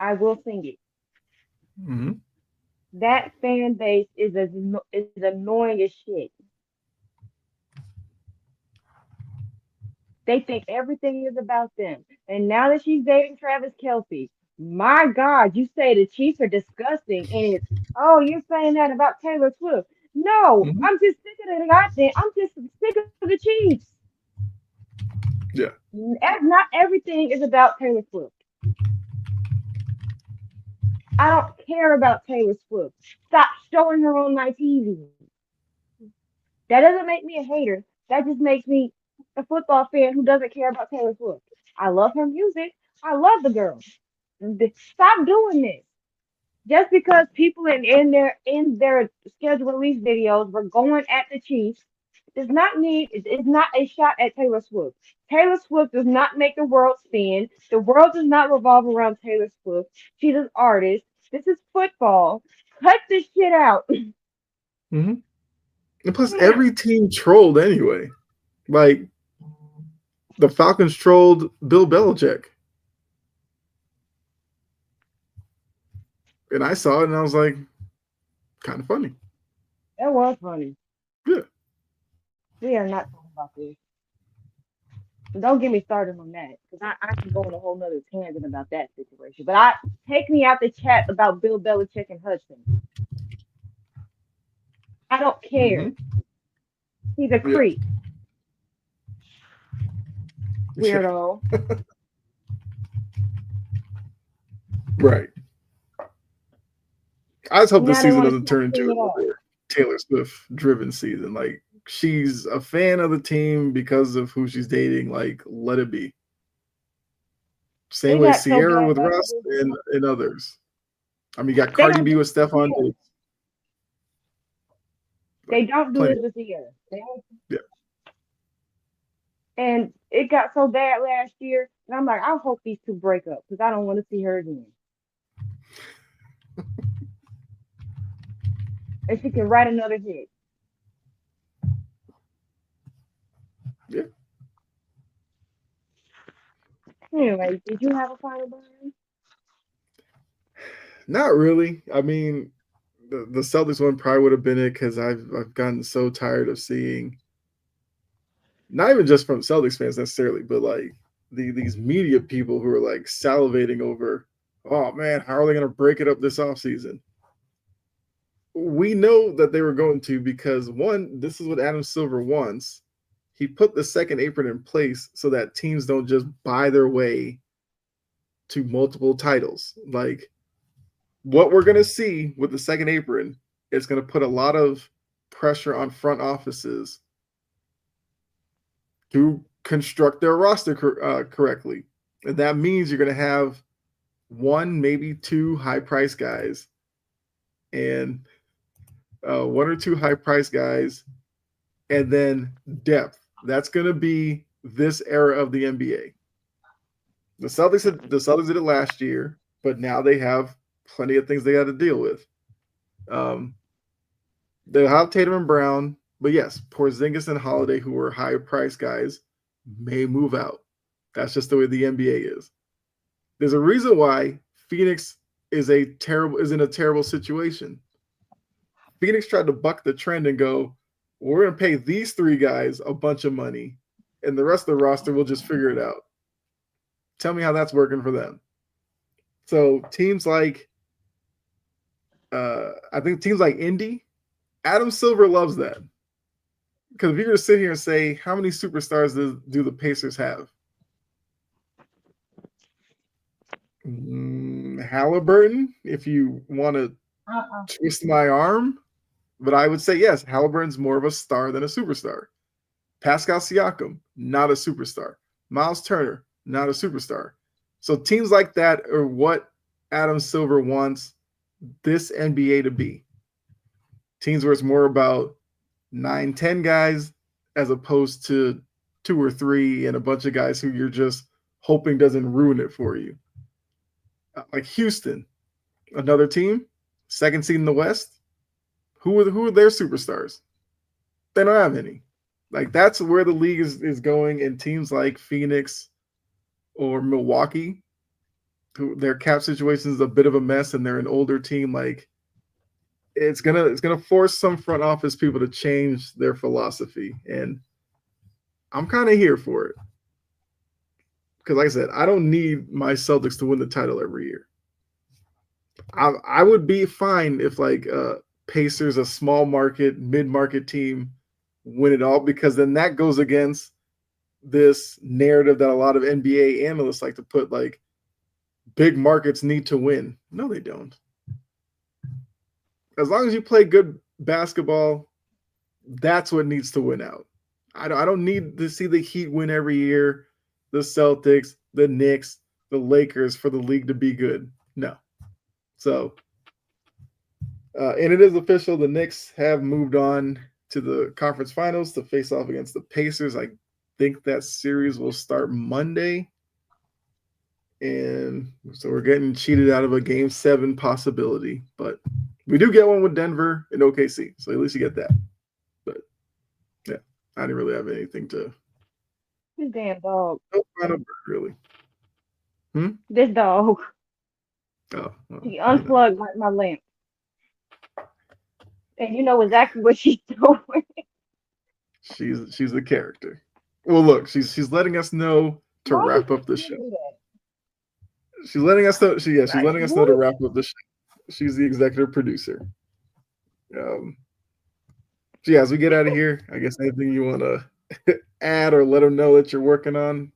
I will sing it. hmm That fan base is annoying as shit. They think everything is about them. And now that she's dating Travis Kelsey, my God, you say the Chiefs are disgusting, and it's oh, you're saying that about Taylor Swift. No, hmm I'm just sick of the goddamn. I'm just sick of the Chiefs. Yeah. Not everything is about Taylor Swift. I don't care about Taylor Swift. Stop showing her on my TV. That doesn't make me a hater. That just makes me a football fan who doesn't care about Taylor Swift. I love her music. I love the girl. Stop doing this. just because people in their schedule release videos were going at the Chiefs does not mean it's not a shot at Taylor Swift. Taylor Swift does not make the world spin. The world does not revolve around Taylor Swift. She's an artist. This is football. Cut this shit out. hmm And plus, every team trolled anyway. Like the Falcons trolled Bill Belichick, and I saw it, and I was like, kind of funny. That was funny. Yeah. We are not talking about this. Don't get me started on that because I can go on a whole nother tangent about that situation. But take me out the chat about Bill Belichick and Hudson. I don't care. He's a creep. Weirdo. Right. I just hope Now this they season wanna doesn't turn into clean it up. another Taylor Swift driven season. Like she's a fan of the team because of who she's dating. Like let it be. Same They with got so Sierra bad with last Russ year. and others. I mean, you got They Cardi don't B do with it this Stephon year. Diggs. They don't do Plenty. it this year. They don't. Yeah. And it got so bad last year, and I'm like, I hope these two break up because I don't want to see her again. And she can write another hit. Yeah. Anyway, did you have a final burn? Not really. I mean, the Celtics one probably would have been it because I've gotten so tired of seeing, not even just from Celtics fans necessarily, but like these media people who are like salivating over, oh man, how are they going to break it up this offseason? We know that they were going to because one, this is what Adam Silver wants. He put the second apron in place so that teams don't just buy their way to multiple titles. Like what we're going to see with the second apron is going to put a lot of pressure on front offices to construct their roster correctly. And that means you're going to have one, maybe two high price guys and one or two high price guys, and then depth. That's going to be this era of the NBA. The Celtics did it last year, but now they have plenty of things they got to deal with. They'll have Tatum and Brown, but yes, Porzingis and Holiday, who are high price guys, may move out. That's just the way the NBA is. There's a reason why Phoenix is in a terrible situation. Phoenix tried to buck the trend and go, we're going to pay these three guys a bunch of money, and the rest of the roster will just figure it out. Tell me how that's working for them. So teams like, I think teams like Indy, Adam Silver loves that. Because if you're going to sit here and say, how many superstars do the Pacers have? Halliburton, if you want to twist my arm. But I would say, yes, Halliburton's more of a star than a superstar. Pascal Siakam, not a superstar. Miles Turner, not a superstar. So teams like that are what Adam Silver wants this NBA to be. Teams where it's more about 9, 10 guys as opposed to 2 or 3 and a bunch of guys who you're just hoping doesn't ruin it for you. Like Houston, another team, second seed in the West. Who are their superstars? They don't have any. Like that's where the league is going, and teams like Phoenix or Milwaukee, who their cap situation is a bit of a mess, and they're an older team. Like it's gonna force some front office people to change their philosophy, and I'm kind of here for it. Because like I said, I don't need my Celtics to win the title every year. I would be fine if like Pacers, a small market, mid-market team, win it all, because then that goes against this narrative that a lot of NBA analysts like to put, like big markets need to win. No, they don't. As long as you play good basketball, that's what needs to win out. I don't need to see the Heat win every year, the Celtics, the Knicks, the Lakers for the league to be good. No. So And it is official. The Knicks have moved on to the conference finals to face off against the Pacers. I think that series will start Monday. And so we're getting cheated out of a game 7 possibility. But we do get one with Denver and OKC. So at least you get that. But yeah, I didn't really have anything to. This damn dog. No final bird, really. This dog. Oh, well, He unplugged my lamp. And you know exactly what she's doing. She's a character. Well, look, she's letting us know to Why wrap would up the she show. do that? She's letting us know. She's Like, letting us know to what? wrap up the show. She's the executive producer. So yeah, as we get out of here, I guess anything you want to add or let them know that you're working on.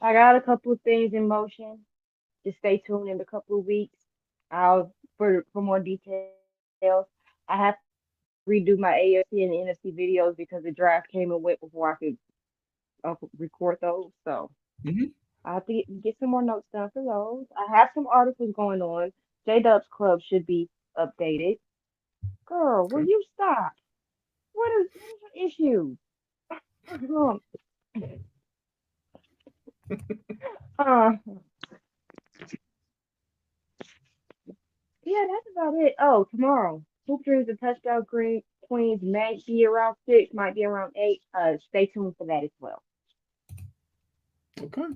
I got a couple of things in motion. Just stay tuned in a couple of weeks. I'll for more details. I have to redo my AFC and NFC videos because the draft came and went before I could record those. So Mhm. I have to get some more notes done for those. I have some articles going on. J Dub's Club should be updated. Girl, will Okay. you stop? What is your issue? uh, yeah, that's about it. Oh, tomorrow. Hoop Dreams and Touchdown Queens may be around 6, might be around 8. Stay tuned for that as well. Okay.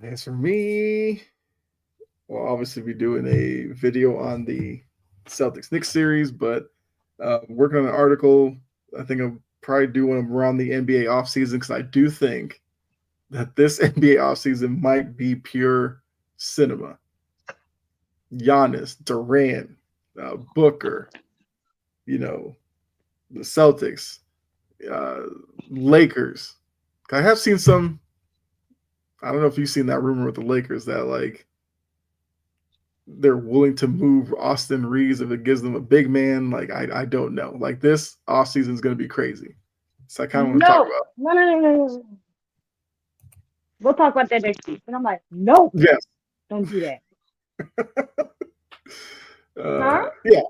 As for me, well, obviously we're doing a video on the Celtics Knicks series, but working on an article. I think I'll probably do one around the NBA offseason because I do think that this NBA offseason might be pure cinema. Giannis, Durant, Booker, the Celtics, Lakers. I have seen some. I don't know if you've seen that rumor with the Lakers that like they're willing to move Austin Reeves if it gives them a big man. Like I don't know. Like this offseason is going to be crazy. So I kind of want to talk about. No. We'll talk about that next week. And I'm like, no, Yes. don't do that. Yeah.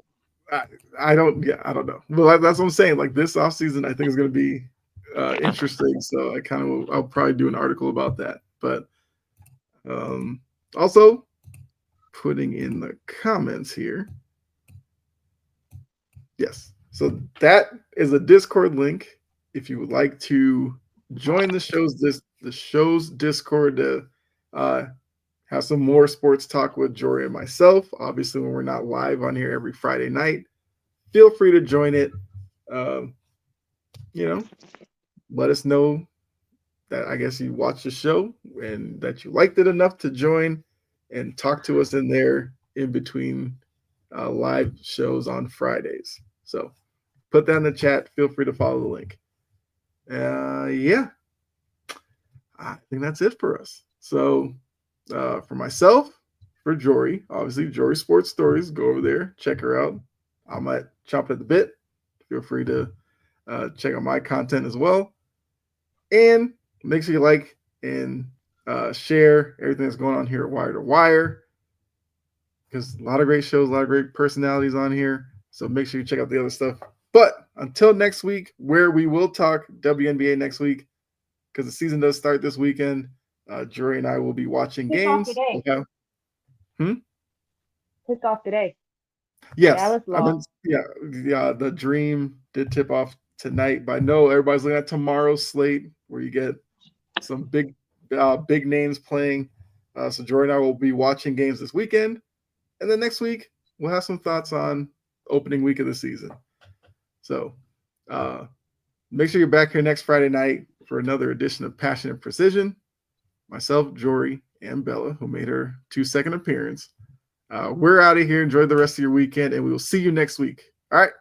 I don't know. Well, that's what I'm saying. Like this offseason, I think is going to be interesting. So I'll probably do an article about that. But also putting in the comments here. Yes. So that is a Discord link. If you would like to join the show's Discord to have some more sports talk with Jory and myself. Obviously, when we're not live on here every Friday night, feel free to join it. Let us know that I guess you watched the show and that you liked it enough to join and talk to us in there in between live shows on Fridays. So put that in the chat. Feel free to follow the link. Yeah, I think that's it for us. So for myself, for Jory, obviously Jory Sports Stories, go over there, check her out. I'm at Chop at the Bit. Feel free to check out my content as well. And make sure you like and share everything that's going on here at Wire to Wire, because a lot of great shows, a lot of great personalities on here. So make sure you check out the other stuff. But until next week, where we will talk WNBA next week, because the season does start this weekend. Jory and I will be watching games. Today. Okay. Kick off today. Yes. Dallas Yeah. The Dream did tip off tonight, but I know everybody's looking at tomorrow's slate where you get some big names playing. So Jory and I will be watching games this weekend, and then next week we'll have some thoughts on opening week of the season. So make sure you're back here next Friday night for another edition of Passion and Precision. Myself, Jory, and Bella, who made her 2-second appearance. We're out of here. Enjoy the rest of your weekend, and we will see you next week. All right.